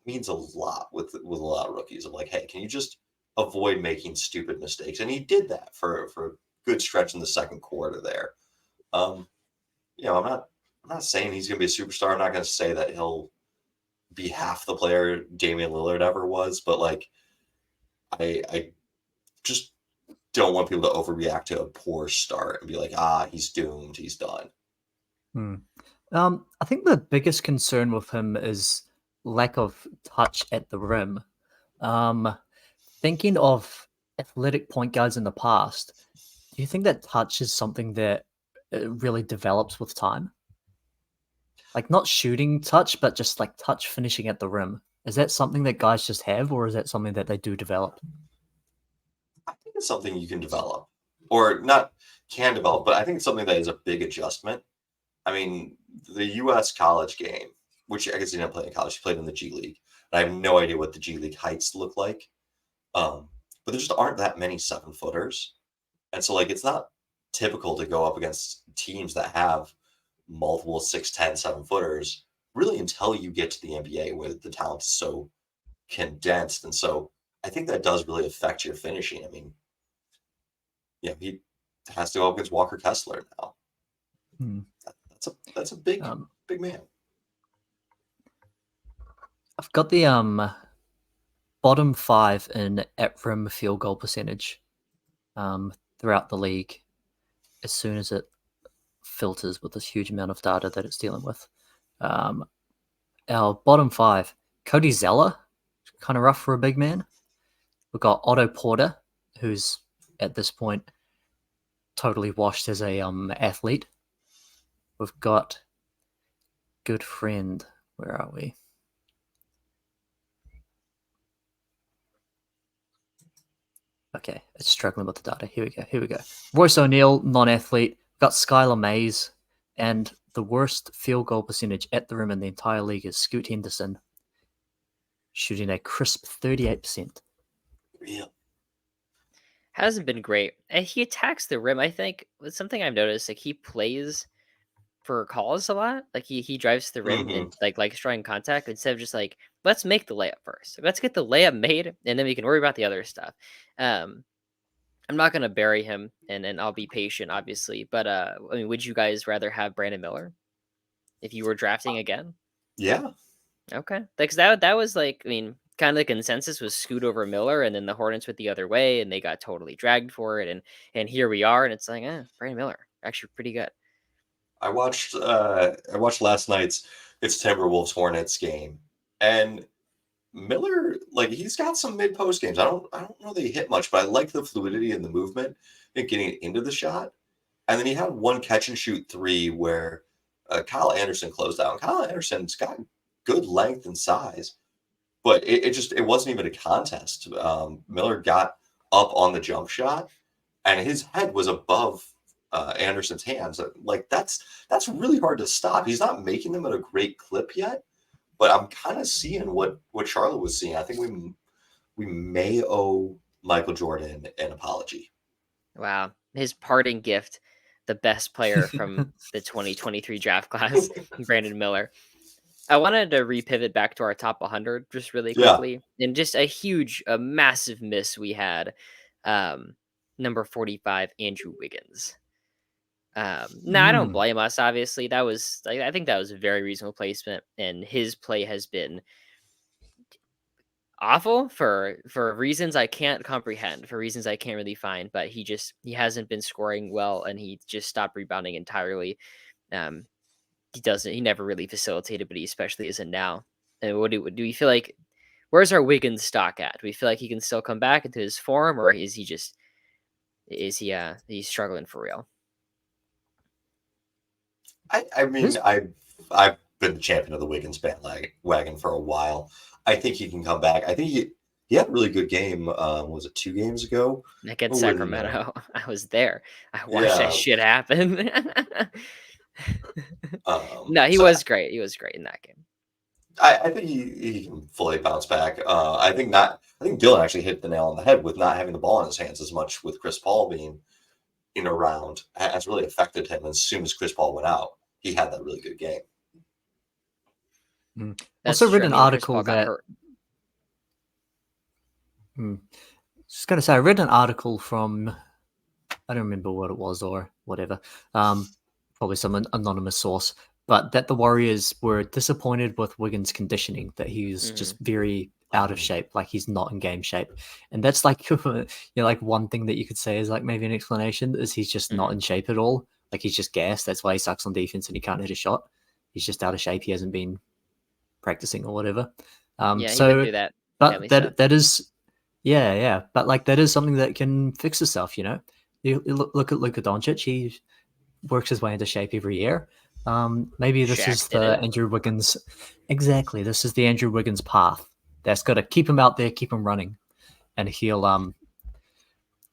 Speaker 2: means a lot with a lot of rookies. I'm like, hey, can you just avoid making stupid mistakes? And he did that for a good stretch in the second quarter there. I'm not saying he's going to be a superstar. I'm not going to say that he'll be half the player Damian Lillard ever was, but like, I just don't want people to overreact to a poor start and be like, he's doomed, he's done.
Speaker 1: I think the biggest concern with him is lack of touch at the rim. Thinking of athletic point guards in the past, do you think that touch is something that really develops with time? Like not shooting touch, but just like touch finishing at the rim. Is that something that guys just have, or is that something that they do develop?
Speaker 2: I think it's something you can develop, or not can develop, but I think it's something that is a big adjustment. I mean, the U.S. college game, which I guess he didn't play in college, he played in the G League. And I have no idea what the G League heights look like. But there just aren't that many 7-footers. And so, like, it's not typical to go up against teams that have multiple 6'10", 7-footers, really until you get to the NBA where the talent is so condensed. And so I think that does really affect your finishing. I mean, he has to go up against Walker Kessler now. That's a big man.
Speaker 1: I've got the bottom 5 in at rim field goal percentage throughout the league as soon as it filters with this huge amount of data that it's dealing with. Our bottom 5, Cody Zeller, kind of rough for a big man. We've got Otto Porter, who's at this point totally washed as a athlete. We've got good friend. Where are we? Okay, it's struggling with the data. Here we go. Royce O'Neal, non-athlete. We've got Skylar Mays, and the worst field goal percentage at the rim in the entire league is Scoot Henderson, shooting a crisp 38%.
Speaker 2: Yeah.
Speaker 3: Hasn't been great. And he attacks the rim. I think it's something I've noticed. Like he plays for calls a lot. Like he drives to the rim and like striking contact instead of just like, let's make the layup first. Let's get the layup made and then we can worry about the other stuff. I'm not gonna bury him and I'll be patient, obviously. But I mean, would you guys rather have Brandon Miller if you were drafting again?
Speaker 2: Yeah.
Speaker 3: Okay. Because that was like, I mean, kind of the consensus was Scoot over Miller, and then the Hornets went the other way, and they got totally dragged for it, and here we are, and it's like, Brandon Miller, actually pretty good.
Speaker 2: I watched last night's Timberwolves Hornets game, and Miller, like, he's got some mid post games. I don't know that he hit much, but I like the fluidity and the movement and getting into the shot. And then he had one catch and shoot three where Kyle Anderson closed out. And Kyle Anderson's got good length and size, but it wasn't even a contest. Miller got up on the jump shot, and his head was above Anderson's hands. Like that's really hard to stop. He's not making them at a great clip yet, but I'm kind of seeing what Charlotte was seeing. I think we may owe Michael Jordan an apology.
Speaker 3: Wow, his parting gift, the best player from the 2023 draft class, Brandon Miller. I wanted to repivot back to our top 100 just really quickly, and just a massive miss we had. Number 45, Andrew Wiggins. No, I don't blame us. Obviously, I think that was a very reasonable placement, and his play has been awful for reasons I can't comprehend, for reasons I can't really find. But he hasn't been scoring well, and he just stopped rebounding entirely. He never really facilitated, but he especially isn't now. And what do we feel like? Where's our Wiggins stock at? Do we feel like he can still come back into his form, or is he he's struggling for real?
Speaker 2: I mean, I've been the champion of the Wiggins bandwagon for a while. I think he can come back. I think he had a really good game. Was it 2 games ago
Speaker 3: against Sacramento? I was there. I watched that shit happen. No, he was great. He was great in that game.
Speaker 2: I think he can fully bounce back. I think Dylan actually hit the nail on the head with not having the ball in his hands as much, with Chris Paul being in around, has really affected him. As soon as Chris Paul went out, he had that really good game.
Speaker 1: Also read an article that just gonna say I read an article from, I don't remember what it was or whatever, probably some anonymous source, but that the Warriors were disappointed with Wiggins' conditioning, that he was just very out of shape, like he's not in game shape. And that's like, like one thing that you could say is like maybe an explanation is he's just not in shape at all. Like he's just gassed. That's why he sucks on defense and he can't hit a shot. He's just out of shape. He hasn't been practicing or whatever.
Speaker 3: He went through that.
Speaker 1: But that is, but like that is something that can fix itself. You look at Luka Doncic. He works his way into shape every year. Maybe this is the Andrew Wiggins. Exactly. This is the Andrew Wiggins path. That's got to keep him out there, keep him running, and he'll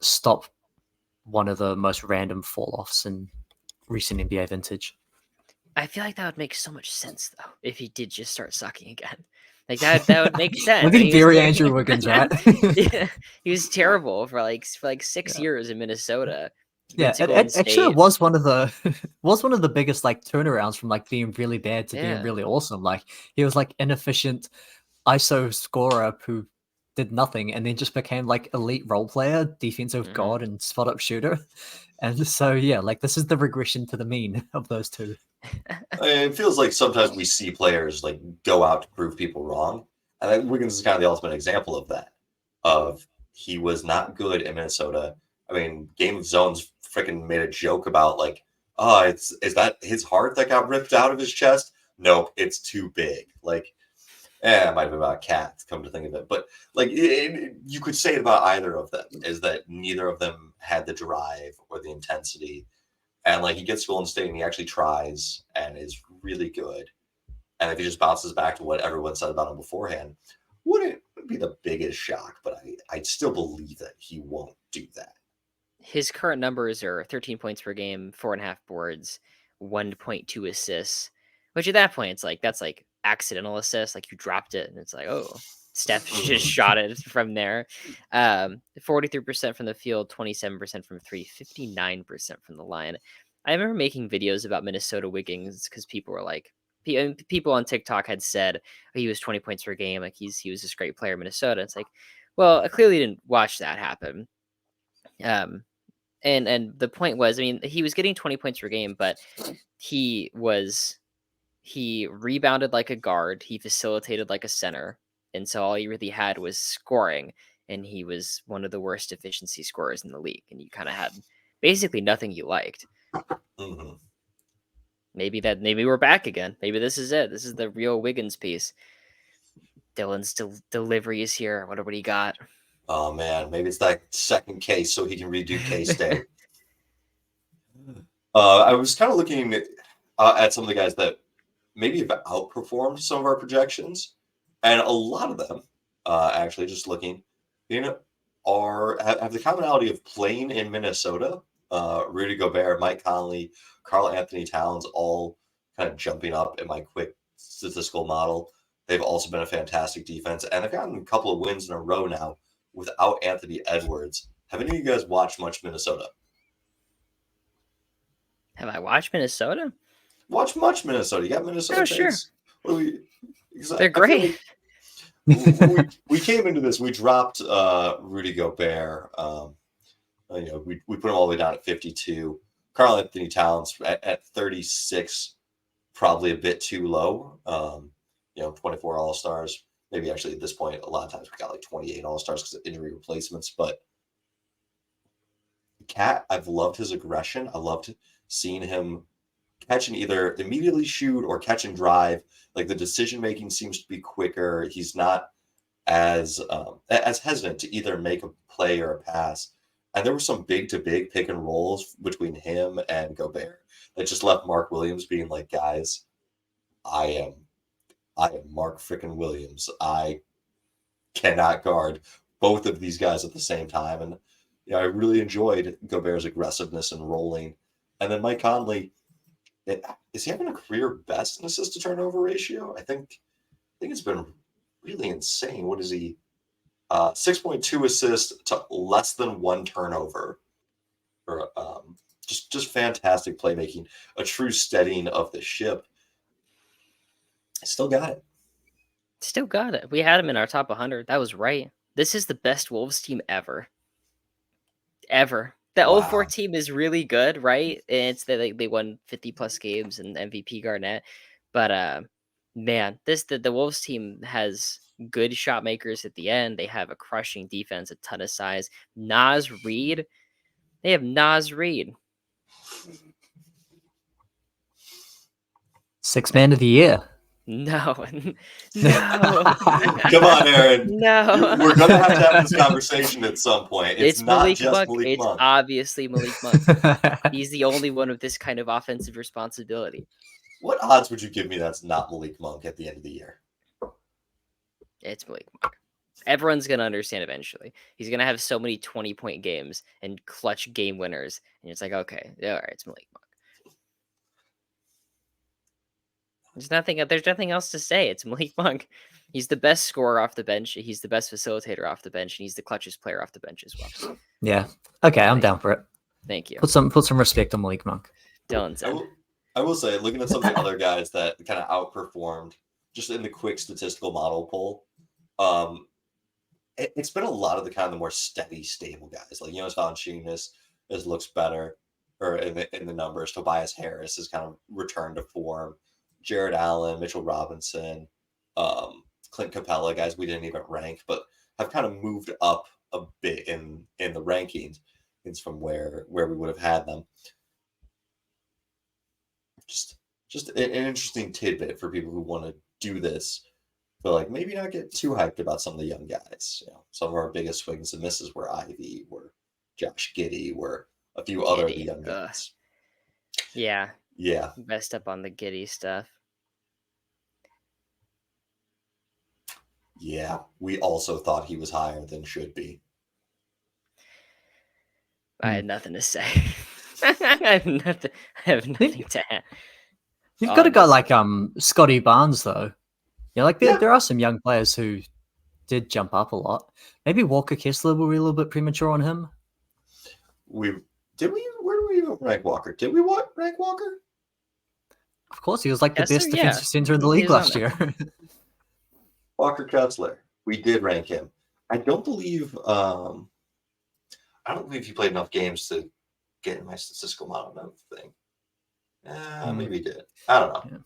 Speaker 1: stop one of the most random fall-offs in recent NBA vintage.
Speaker 3: I feel like that would make so much sense, though, if he did just start sucking again. Like that would make sense.
Speaker 1: Look at very Andrew Wiggins, right?
Speaker 3: Yeah, he was terrible for like 6 years in Minnesota.
Speaker 1: Yeah, actually, it was one of the biggest like turnarounds from like being really bad to being really awesome. Like he was like inefficient ISO scorer who did nothing, and then just became like elite role player, defensive god, and spot up shooter. And so like this is the regression to the mean of those two.
Speaker 2: It feels like sometimes we see players like go out to prove people wrong, and I think Wiggins is kind of the ultimate example of that. He was not good in Minnesota. I mean, Game of Zones freaking made a joke about like, is that his heart that got ripped out of his chest? Nope, it's too big. Like, It might have been about cats, come to think of it. But like, you could say it about either of them, is that neither of them had the drive or the intensity. And like, he gets to Golden State and he actually tries and is really good. And if he just bounces back to what everyone said about him beforehand, wouldn't be the biggest shock. But I still believe that he won't do that.
Speaker 3: His current numbers are 13 points per game, 4.5 boards, 1.2 assists. Which at that point, it's like that's like accidental assists. Like you dropped it, and it's like, oh, Steph just shot it from there. 43% from the field, 27% from three, 59% from the line. I remember making videos about Minnesota Wiggins because people were like, people on TikTok had said he was 20 points per game, like he was this great player in Minnesota. It's like, well, I clearly didn't watch that happen. And the point was, I mean, he was getting 20 points per game, but he rebounded like a guard, he facilitated like a center, and so all he really had was scoring, and he was one of the worst efficiency scorers in the league, and you kind of had basically nothing you liked.
Speaker 2: Mm-hmm.
Speaker 3: Maybe we're back again. Maybe this is it. This is the real Wiggins piece. Dylan's delivery is here. What do you got?
Speaker 2: Oh man, maybe it's that second case so he can redo K-State. I was kind of looking at some of the guys that maybe have outperformed some of our projections, and a lot of them, actually, just looking, have the commonality of playing in Minnesota. Rudy Gobert, Mike Conley, Karl Anthony Towns, all kind of jumping up in my quick statistical model. They've also been a fantastic defense, and they've gotten a couple of wins in a row now without Anthony Edwards. Have any of you guys watched much Minnesota?
Speaker 3: Have I watched Minnesota?
Speaker 2: Watch much Minnesota. You got Minnesota takes?
Speaker 3: Sure.
Speaker 2: What
Speaker 3: They're great.
Speaker 2: We came into this. We dropped Rudy Gobert. We put him all the way down at 52. Karl Anthony Towns at 36, probably a bit too low. 24 All-Stars. Maybe actually at this point, a lot of times we got like 28 All-Stars because of injury replacements. But Cat, I've loved his aggression. I loved seeing him catch and either immediately shoot or catch and drive. Like the decision making seems to be quicker. He's not as hesitant to either make a play or a pass. And there were some big to big pick and rolls between him and Gobert that just left Mark Williams being like, guys, I am Mark frickin' Williams. I cannot guard both of these guys at the same time. And I really enjoyed Gobert's aggressiveness and rolling. And then Mike Conley, is he having a career best in assist to turnover ratio? I think it's been really insane. What is he? 6.2 assists to less than one turnover. Or just fantastic playmaking, a true steadying of the ship. Still got it.
Speaker 3: Still got it. We had him in our top 100. That was right. This is the best Wolves team ever. Ever. The
Speaker 2: Wow.
Speaker 3: 04 team is really good, right? And it's that they won 50 plus games and MVP Garnett. But man, the Wolves team has good shot makers at the end. They have a crushing defense, a ton of size. Naz Reid. They have Naz Reid.
Speaker 1: Sixth man of the year.
Speaker 3: No.
Speaker 2: Come on, Aaron.
Speaker 3: No.
Speaker 2: We're gonna have to have this conversation at some point. It's not
Speaker 3: Malik
Speaker 2: just
Speaker 3: Monk.
Speaker 2: Malik
Speaker 3: It's
Speaker 2: Monk.
Speaker 3: obviously Malik Monk. He's the only one with this kind of offensive responsibility.
Speaker 2: What odds would you give me that's not Malik Monk at the end of the year?
Speaker 3: It's Malik Monk. Everyone's going to understand eventually. He's going to have so many 20-point games and clutch game winners. And it's like, okay, all right, it's Malik Monk. There's nothing else to say. It's Malik Monk. He's the best scorer off the bench. He's the best facilitator off the bench. And he's the clutchest player off the bench as well.
Speaker 1: Yeah. Okay, I'm down for it.
Speaker 3: Thank you.
Speaker 1: Put some respect on Malik Monk.
Speaker 3: Dylan's
Speaker 2: I will say, looking at some of the other guys that kind of outperformed just in the quick statistical model poll, it's been a lot of the kind of the more steady, stable guys. Like Jonas Valanciunas looks better, or in the numbers. Tobias Harris has kind of returned to form. Jared Allen, Mitchell Robinson, Clint Capella, guys we didn't even rank, but have kind of moved up a bit in the rankings. It's from where we would have had them. Just an interesting tidbit for people who want to do this. but like maybe not get too hyped about some of the young guys. Some of our biggest swings and misses were Ivy, were Josh Giddey, were a few other of the
Speaker 3: Giddy.
Speaker 2: young guys.
Speaker 3: Yeah.
Speaker 2: Yeah.
Speaker 3: Messed up on the Giddy stuff.
Speaker 2: Yeah. We also thought he was higher than should be.
Speaker 3: I had nothing to say. I have nothing to add.
Speaker 1: You've got a guy
Speaker 3: Honestly.
Speaker 1: like Scotty Barnes though. Yeah, like
Speaker 2: Yeah.
Speaker 1: there are some young players who did jump up a lot. Maybe Walker Kessler will be a little bit premature on him.
Speaker 2: Where did we even rank Walker? Did we rank Walker?
Speaker 1: Of course, he was like the
Speaker 3: Kessler,
Speaker 1: best
Speaker 3: yeah.
Speaker 1: defensive center in the
Speaker 3: He
Speaker 1: league
Speaker 3: was on
Speaker 1: last
Speaker 3: there.
Speaker 1: year.
Speaker 2: Walker Kessler. We did rank him. I don't believe he played enough games to get in my statistical model thing. Maybe he did. I don't know.
Speaker 1: Yeah.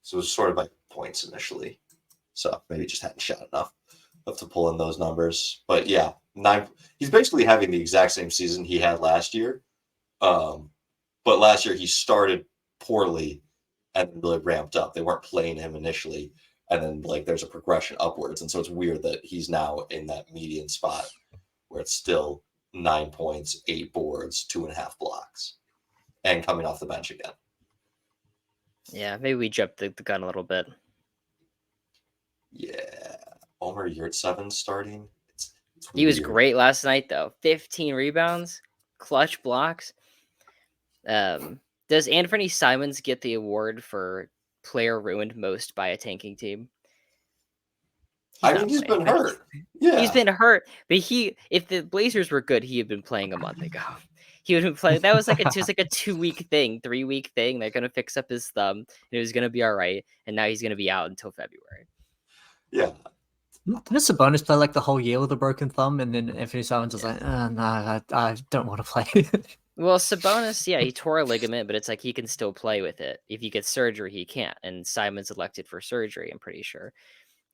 Speaker 2: So it was sort of like points initially. So maybe just hadn't shot enough to pull in those numbers. But yeah, he's basically having the exact same season he had last year. But last year he started poorly and really ramped up. They weren't playing him initially. And then like there's a progression upwards. And so it's weird that he's now in that median spot where it's still 9 points, 8 boards, 2.5 blocks, and coming off the bench again.
Speaker 3: Yeah, maybe we jumped the gun a little bit.
Speaker 2: Yeah. Omer Yurtseven starting. It's
Speaker 3: he was
Speaker 2: weird.
Speaker 3: great last night, though. 15 rebounds, clutch blocks. Does Anthony Simons get the award for player ruined most by a tanking team?
Speaker 2: He's been hurt. Yeah.
Speaker 3: He's been hurt, but if the Blazers were good, he had been playing a month ago. He would have been playing. That was just like a 2-week thing, 3-week thing. They're gonna fix up his thumb, and it was gonna be all right. And now he's gonna be out until February.
Speaker 2: Yeah.
Speaker 1: Didn't Sabonis play like the whole year with a broken thumb, and then Anthony Simons was like, "No, I don't want to play."
Speaker 3: Well, Sabonis, yeah, he tore a ligament, but it's like he can still play with it. If he gets surgery, he can't. And Simons elected for surgery, I'm pretty sure.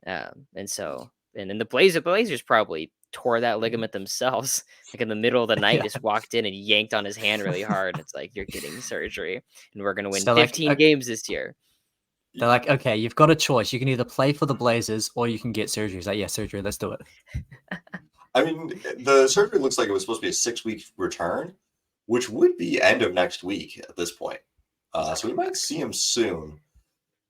Speaker 3: And then the Blazers probably tore that ligament themselves, like in the middle of the night, just walked in and yanked on his hand really hard. And it's like, you're getting surgery, and we're gonna win
Speaker 1: So,
Speaker 3: 15 games this year.
Speaker 1: They're like, okay, you've got a choice. You can either play for the Blazers or you can get surgery. He's like, yeah, surgery. Let's do it.
Speaker 2: I mean, the surgery looks like it was supposed to be a 6-week return, which would be end of next week at this point. So we might see him soon.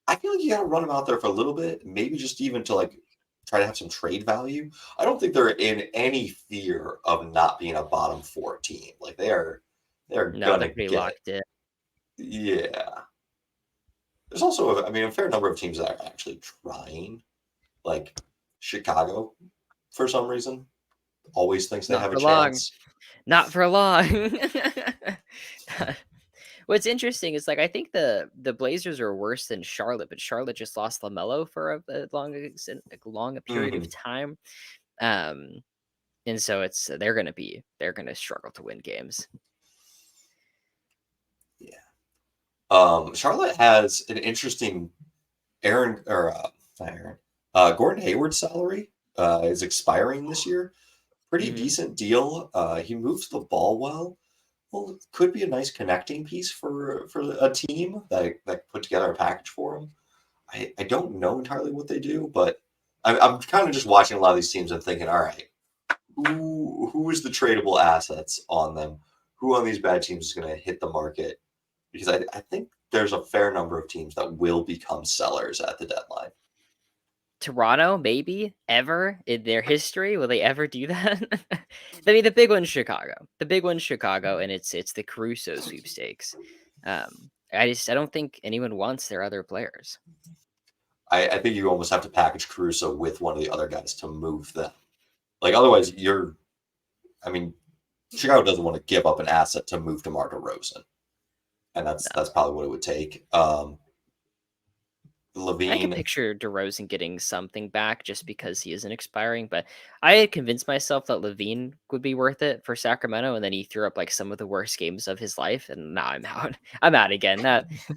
Speaker 2: I feel like you got to run him out there for a little bit, maybe just even to like try to have some trade value. I don't think they're in any fear of not being a bottom 4 team. Like they're gonna
Speaker 3: pretty
Speaker 2: get
Speaker 3: locked in.
Speaker 2: Yeah. There's also, a fair number of teams that are actually trying, like Chicago, for some reason, always thinks they have a chance.
Speaker 3: Not for long. What's interesting is like I think the Blazers are worse than Charlotte, but Charlotte just lost LaMelo for a long period of time, and so they're gonna struggle to win games.
Speaker 2: Yeah. Charlotte has an interesting Gordon Hayward's salary is expiring this year. Pretty decent deal. He moves the ball well. Well, it could be a nice connecting piece for a team that put together a package for him. I don't know entirely what they do, but I'm kind of just watching a lot of these teams and thinking, all right, who is the tradable assets on them? Who on these bad teams is going to hit the market? Because I think there's a fair number of teams that will become sellers at the deadline.
Speaker 3: Toronto, maybe ever in their history will they ever do that? I mean, the big one's Chicago. And it's the Caruso sweepstakes. I don't think anyone wants their other players.
Speaker 2: I think you almost have to package Caruso with one of the other guys to move them. Like otherwise, Chicago doesn't want to give up an asset to move DeMar DeRozan, and that's probably what it would take. LaVine.
Speaker 3: I can picture DeRozan getting something back just because he isn't expiring, but I had convinced myself that LaVine would be worth it for Sacramento, and then he threw up like some of the worst games of his life, and now I'm out. I'm out again.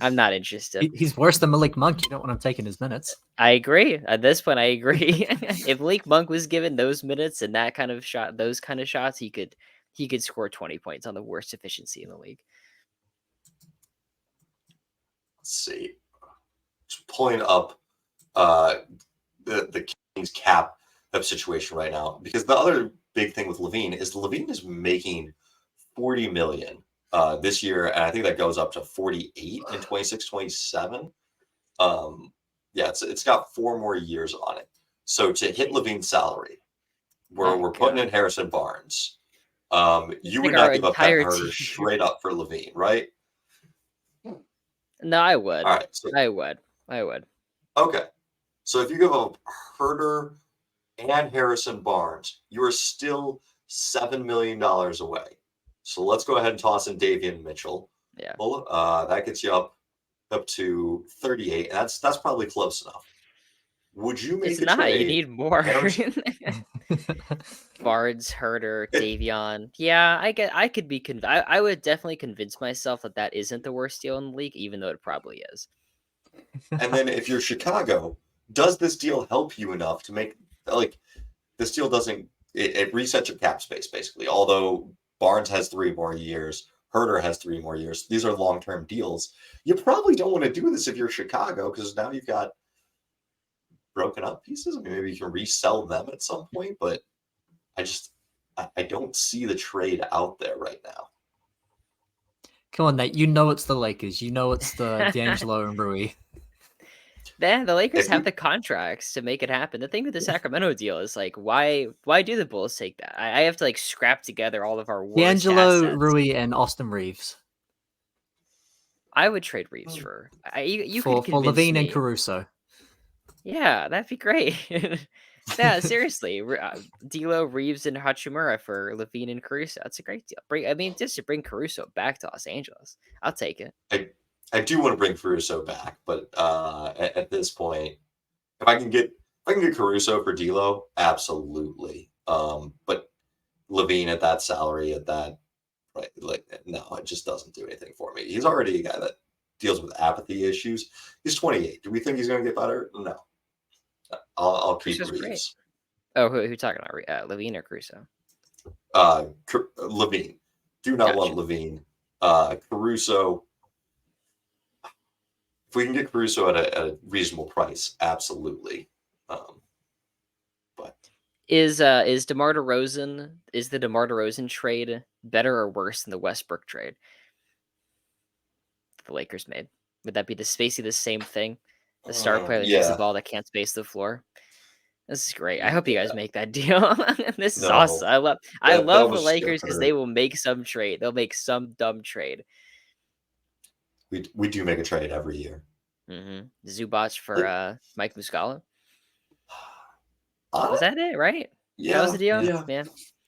Speaker 3: I'm not interested.
Speaker 1: He's worse than Malik Monk. You don't want him taking his minutes.
Speaker 3: I agree. At this point, I agree. If Malik Monk was given those minutes and that kind of shot, those kind of shots, he could score 20 points on the worst efficiency in the league.
Speaker 2: Let's see. Just pulling up the Kings cap situation right now. Because the other big thing with LaVine is making $40 million this year, and I think that goes up to 48 in 26, 27. Yeah, it's got 4 more years on it. So to hit LaVine's salary, we're putting in Harrison Barnes. You would not give up that Herder straight up for LaVine, right?
Speaker 3: No, I would.
Speaker 2: All right, so,
Speaker 3: I would.
Speaker 2: Okay, so if you give up Herder and Harrison Barnes, you are still $7 million away. So let's go ahead and toss in Davion Mitchell.
Speaker 3: Yeah.
Speaker 2: Well, that gets you up to 38. That's probably close enough. Would you make
Speaker 3: It's
Speaker 2: a
Speaker 3: not.
Speaker 2: trade?
Speaker 3: You need more.
Speaker 2: Harrison-
Speaker 3: Barnes, Herder, Davion. Yeah, I could be I would definitely convince myself that isn't the worst deal in the league, even though it probably is.
Speaker 2: And then if you're Chicago, does this deal help you enough to make this deal doesn't it resets your cap space basically. Although Barnes has 3 more years, Herder has 3 more years. These are long-term deals. You probably don't want to do this if you're Chicago because now you've got broken up pieces. I mean, maybe you can resell them at some point, but I don't see the trade out there right now.
Speaker 1: Come on, Nate. You know it's the Lakers. You know it's the D'Angelo and Rui.
Speaker 3: The Lakers have the contracts to make it happen. The thing with the Sacramento deal is why do the Bulls take that? I have to scrap together all of our worst
Speaker 1: D'Angelo,
Speaker 3: assets.
Speaker 1: Rui, and Austin Reeves.
Speaker 3: I would trade Reeves for you
Speaker 1: for
Speaker 3: could convince
Speaker 1: LaVine
Speaker 3: me.
Speaker 1: and Caruso.
Speaker 3: Yeah, that'd be great. Yeah, seriously, D'Lo, Reeves, and Hachimura for LaVine and Caruso. That's a great deal. Just to bring Caruso back to Los Angeles, I'll take it.
Speaker 2: I do want to bring Caruso back, but at this point, if I can get Caruso for D'Lo, absolutely. But LaVine at that salary, at that no, it just doesn't do anything for me. He's already a guy that deals with apathy issues. He's 28. Do we think he's going to get better? No. I'll keep Reeves. Great.
Speaker 3: Oh, who talking about? LaVine or Caruso?
Speaker 2: LaVine. Do not want LaVine. Caruso. If we can get Caruso at a reasonable price, absolutely. But
Speaker 3: is the DeMar DeRozan trade better or worse than the Westbrook trade the Lakers made? Would that be basically the same thing? The star player that needs the ball that can't space the floor. This is great. I hope you guys make that deal. This is awesome. I love the Lakers because they will make some trade. They'll make some dumb trade.
Speaker 2: We do make a trade every year.
Speaker 3: Mm-hmm. Zubac for Mike Muscala. Was that it? Right?
Speaker 2: Yeah,
Speaker 3: that was the deal.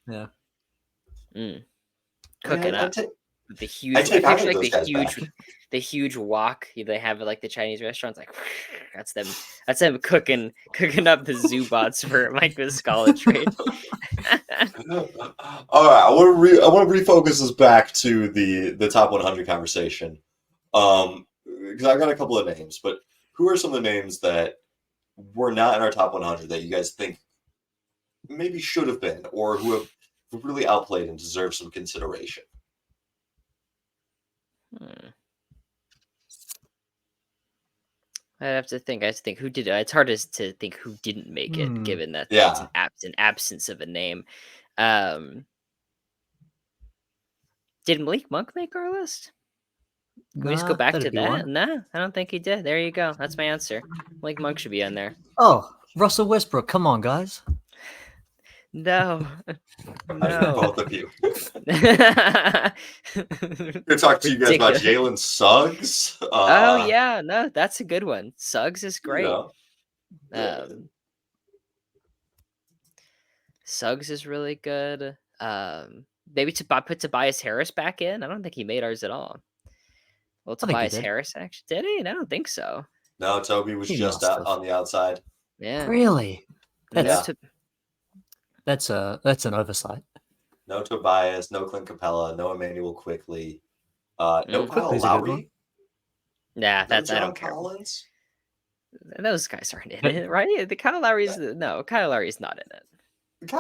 Speaker 1: Yeah.
Speaker 3: Cooking up. The huge, the huge wok they have at the Chinese restaurants. That's them cooking up the Zubats for Mike Muscala trade.
Speaker 2: All right, I want to refocus us back to the top 100 conversation. Because I've got a couple of names, but who are some of the names that were not in our top 100 that you guys think maybe should have been, or who have really outplayed and deserve some consideration?
Speaker 3: I have to think who did. It's hard to think who didn't make it, given that it's an absence of a name. Did Malik Monk make our list? Can we just go back to that? No, I don't think he did. There you go. That's my answer. Malik Monk should be in there.
Speaker 1: Oh, Russell Westbrook. Come on, guys.
Speaker 3: No.
Speaker 2: Both of you. I'm gonna talk to you guys about Jalen Suggs.
Speaker 3: Oh yeah, no, that's a good one. Suggs is great. Suggs is really good. Maybe put Tobias Harris back in. I don't think he made ours at all. Well, Tobias Harris actually did he? I don't think so.
Speaker 2: No, Toby was just out on the outside.
Speaker 3: Yeah.
Speaker 1: Really? That's an oversight.
Speaker 2: No Tobias, no Clint Capella, no Emmanuel Quickly, no Kyle Lowry.
Speaker 3: Yeah, I don't care.
Speaker 2: Collins.
Speaker 3: Those guys aren't in it, right? The Kyle Lowry's Kyle Lowry's not in it.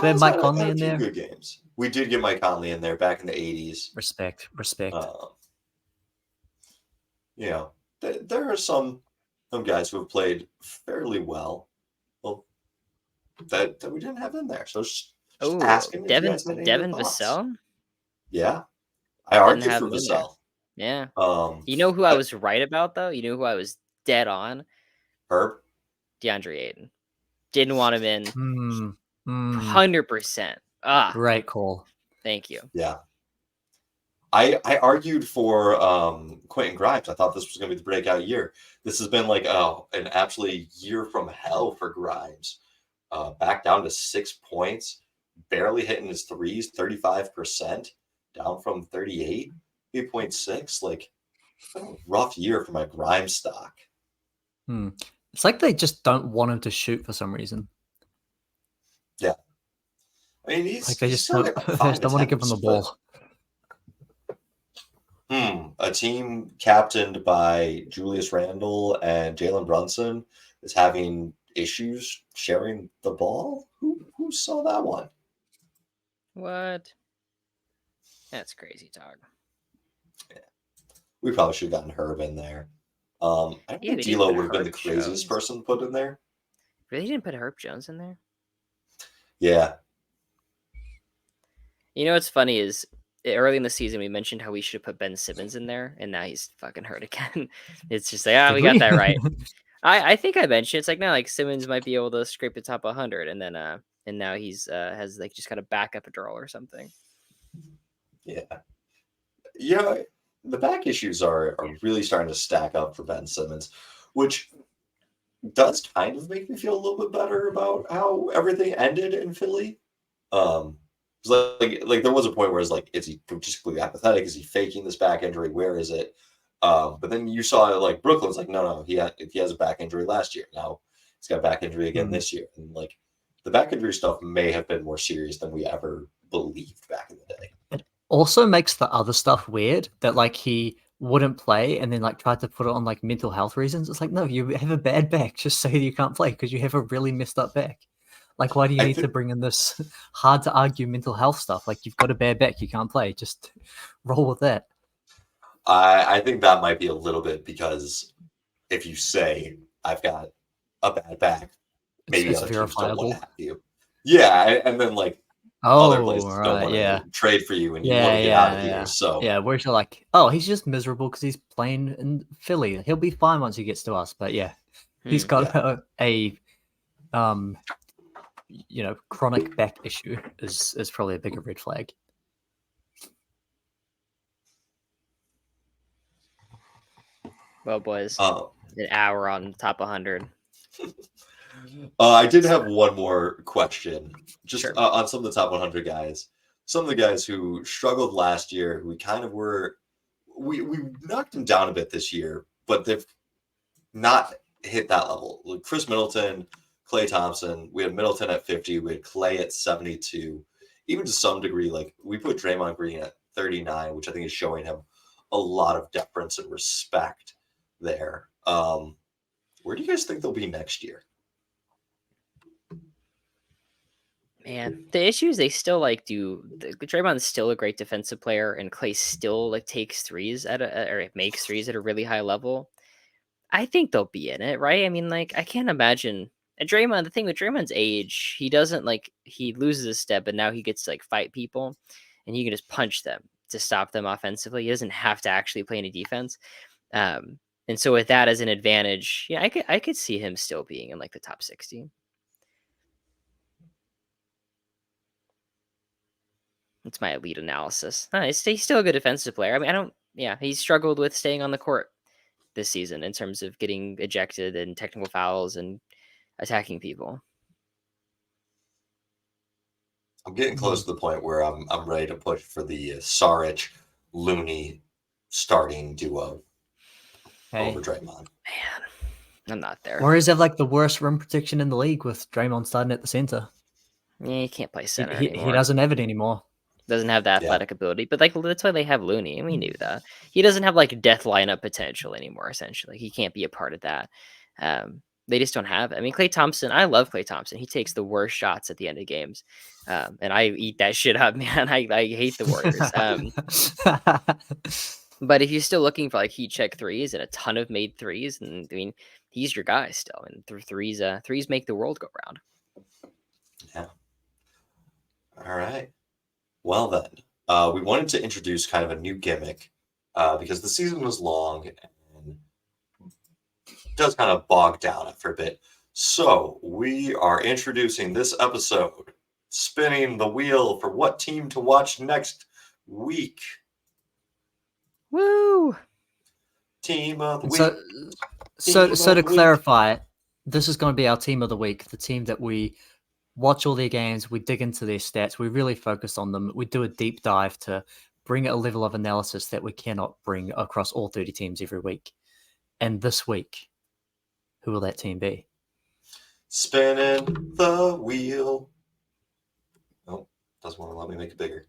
Speaker 1: We had Mike Conley in there.
Speaker 2: Good games. We did get Mike Conley in there back in the 80s.
Speaker 1: Respect.
Speaker 2: There are some some guys who have played fairly well. Well, that we didn't have in there. So just asking if you guys had any other
Speaker 3: Devin
Speaker 2: thoughts.
Speaker 3: Vassell
Speaker 2: Yeah, I
Speaker 3: didn't
Speaker 2: argued
Speaker 3: have
Speaker 2: for
Speaker 3: him in there.
Speaker 2: Vassell.
Speaker 3: Yeah. You know who I
Speaker 2: I,
Speaker 3: was right about though? You know who I was dead on?
Speaker 2: Herb.
Speaker 3: DeAndre Ayton. Didn't want him in.
Speaker 1: Hmm.
Speaker 3: 100%.
Speaker 1: Great call.
Speaker 3: Thank you.
Speaker 2: Yeah. I argued for Quentin Grimes. I thought this was going to be the breakout year. This has been like an absolutely year from hell for Grimes. Back down to 6 points, barely hitting his threes, 35%, down from 38, 8.6. Like, it's been a rough year for my Grimes stock.
Speaker 1: It's like they just don't want him to shoot for some reason.
Speaker 2: Yeah. I mean, he's
Speaker 1: Like they just
Speaker 2: still
Speaker 1: don't,
Speaker 2: got
Speaker 1: they
Speaker 2: 5
Speaker 1: just don't want to give him the
Speaker 2: attempts,
Speaker 1: ball.
Speaker 2: A team captained by Julius Randle and Jalen Brunson is having issues sharing the ball. Who saw that one?
Speaker 3: What? That's crazy talk.
Speaker 2: Yeah. We probably should have gotten Herb in there. I don't
Speaker 3: Yeah,
Speaker 2: think
Speaker 3: they didn't
Speaker 2: D'Lo
Speaker 3: put
Speaker 2: would have been
Speaker 3: Herb
Speaker 2: the craziest
Speaker 3: Jones.
Speaker 2: person put in there.
Speaker 3: Really didn't put Herb Jones in there?
Speaker 2: Yeah.
Speaker 3: You know what's funny is early in the season we mentioned how we should have put Ben Simmons in there, and now he's fucking hurt again. It's just like,
Speaker 1: Did
Speaker 3: we got that right. I think I mentioned it's like no, like Simmons might be able to scrape the top 100, and then and now he's has like just got a backup draw or something.
Speaker 2: Yeah. Yeah. The back issues are really starting to stack up for Ben Simmons, which does kind of make me feel a little bit better about how everything ended in Philly. 'Cause like there was a point where it's like, is he just completely apathetic? Is he faking this back injury? Where is it? But then you saw like Brooklyn's like, no, he has a back injury last year. Now he's got a back injury again this year, and like the back injury stuff may have been more serious than we ever believed back in the day.
Speaker 1: It also makes the other stuff weird that like he wouldn't play and then like tried to put it on like mental health reasons. It's like, no, you have a bad back. Just say you can't play because you have a really messed up back. Like, why do you need to bring in this hard to argue mental health stuff? Like, you've got a bad back, you can't play. Just roll with that.
Speaker 2: I think that might be a little bit because if you say I've got a bad back, maybe
Speaker 1: It's
Speaker 2: other teams don't
Speaker 1: verifiable.
Speaker 2: want to have you. Yeah, and then like other places don't want to trade for you, and you want to get out of here. So
Speaker 1: yeah, whereas you're like, oh, he's just miserable because he's playing in Philly. He'll be fine once he gets to us. But yeah, he's got a chronic back issue is probably a bigger red flag.
Speaker 3: Well, boys, an hour on top 100.
Speaker 2: I did have one more question, just
Speaker 3: Sure.
Speaker 2: On some of the top 100 guys. Some of the guys who struggled last year, who we kind of were, we knocked them down a bit this year, but they've not hit that level. Like Chris Middleton, Klay Thompson. We had Middleton at 50. We had Klay at 72. Even to some degree, like we put Draymond Green at 39, which I think is showing him a lot of deference and respect there. Where do you guys think they'll be next year?
Speaker 3: Man, the issue is they still like Draymond's still a great defensive player, and Klay still like takes threes or makes threes at a really high level. I think they'll be in it, right? I mean, like I can't imagine. And Draymond, the thing with Draymond's age, he doesn't he loses a step, and now he gets to like fight people, and he can just punch them to stop them offensively. He doesn't have to actually play any defense. And so with that as an advantage, yeah, I could see him still being in like the top 60. That's my elite analysis. He's still a good defensive player. I mean, he struggled with staying on the court this season in terms of getting ejected and technical fouls and attacking people.
Speaker 2: I'm getting close to the point where I'm ready to push for the Saric Looney starting duo over Draymond.
Speaker 3: Man, I'm not there.
Speaker 1: Warriors have like the worst rim protection in the league with Draymond starting at the center.
Speaker 3: Yeah, he can't play center
Speaker 1: anymore. He doesn't have it anymore.
Speaker 3: Doesn't have the athletic ability, but like that's why they have Looney, and we knew that. He doesn't have like death lineup potential anymore. Essentially, he can't be a part of that. They just don't have it. I mean, Klay Thompson. I love Klay Thompson. He takes the worst shots at the end of games, and I eat that shit up, man. I hate the Warriors. But if you're still looking for like heat check threes and a ton of made threes, and I mean, he's your guy still. And threes make the world go round.
Speaker 2: Yeah. All right. Well then, we wanted to introduce kind of a new gimmick because the season was long and does kind of bog down after a bit. So we are introducing this episode, spinning the wheel for what team to watch next week.
Speaker 3: Woo!
Speaker 2: Team of the week.
Speaker 1: So to clarify, this is going to be our team of the week, the team that we watch all their games, we dig into their stats, we really focus on them, we do a deep dive to bring a level of analysis that we cannot bring across all 30 teams every week. And this week, who will that team be?
Speaker 2: Spinning the wheel. Oh, doesn't want to let me make it bigger.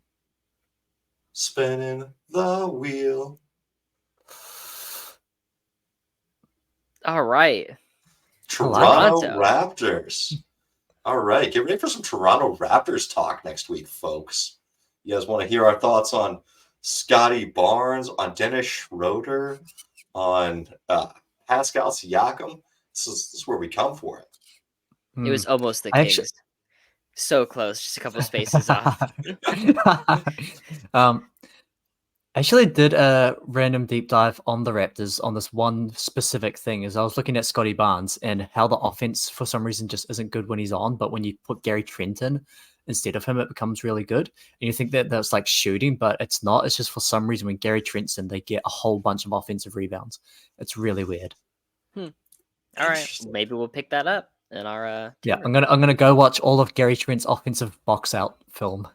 Speaker 2: Spinning the wheel.
Speaker 3: All right.
Speaker 2: Toronto
Speaker 3: Toronto.
Speaker 2: Raptors. All right, get ready for some Toronto Raptors talk next week, folks. You guys want to hear our thoughts on Scotty Barnes, on Dennis Schroeder, on Pascal Siakam? This is where we come for it.
Speaker 3: It was almost the
Speaker 1: I
Speaker 3: Kings.
Speaker 1: actu-
Speaker 3: So close, just a couple spaces off.
Speaker 1: I actually did a random deep dive on the Raptors on this one specific thing. As I was looking at Scotty Barnes and how the offense for some reason just isn't good when he's on, but when you put Gary Trent in instead of him, it becomes really good. And you think that that's like shooting, but it's not. It's just for some reason when Gary Trent's in, they get a whole bunch of offensive rebounds. It's really weird.
Speaker 3: All right, maybe we'll pick that up in our.
Speaker 1: Yeah, I'm gonna go watch all of Gary Trent's offensive box out film.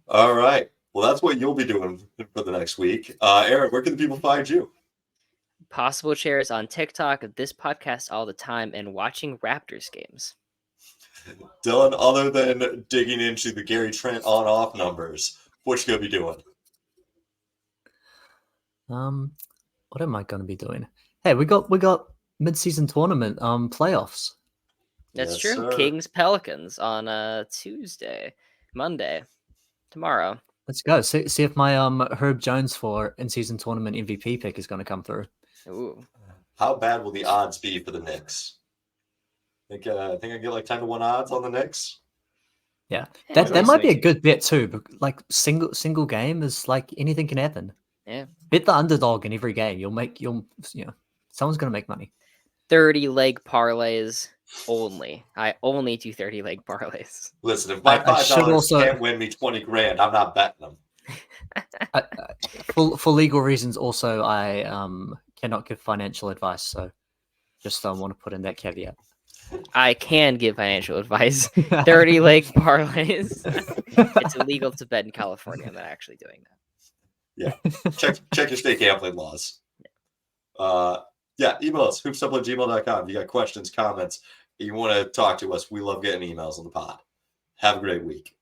Speaker 2: All right. Well, that's what you'll be doing for the next week. Aaron, where can the people find you?
Speaker 3: Possible Chairs on TikTok, this podcast all the time, and watching Raptors games.
Speaker 2: Dylan, other than digging into the Gary Trent on-off numbers, what you gonna be doing?
Speaker 1: What am I gonna be doing? Hey, we got mid-season tournament playoffs.
Speaker 3: That's
Speaker 2: Yes,
Speaker 3: true.
Speaker 2: sir.
Speaker 3: Kings Pelicans on Monday, tomorrow.
Speaker 1: Let's go. See if my Herb Jones for in-season tournament MVP pick is going to come through.
Speaker 3: Ooh.
Speaker 2: How bad will the odds be for the Knicks? I think I get like 10-1 odds on the Knicks.
Speaker 1: Yeah,
Speaker 3: Yeah,
Speaker 1: that might be a
Speaker 3: nice.
Speaker 1: good bet too. But like single game is like anything can happen.
Speaker 3: Yeah.
Speaker 1: Bet the underdog in every game. Someone's going to make money.
Speaker 3: 30-leg parlays only. I only do 30-leg parlays.
Speaker 2: Listen, if my
Speaker 1: I should
Speaker 2: $5
Speaker 1: also-
Speaker 2: can't win me 20 grand, I'm not betting them.
Speaker 1: For legal reasons, also I cannot give financial advice. So just want to put in that caveat.
Speaker 3: I can give financial advice. 30-leg parlays. It's illegal to bet in California. I'm not actually doing that.
Speaker 2: Yeah. Check your state gambling laws. Yeah, email us, hoopstuff@gmail.com. If you got questions, comments, you want to talk to us, we love getting emails on the pod. Have a great week.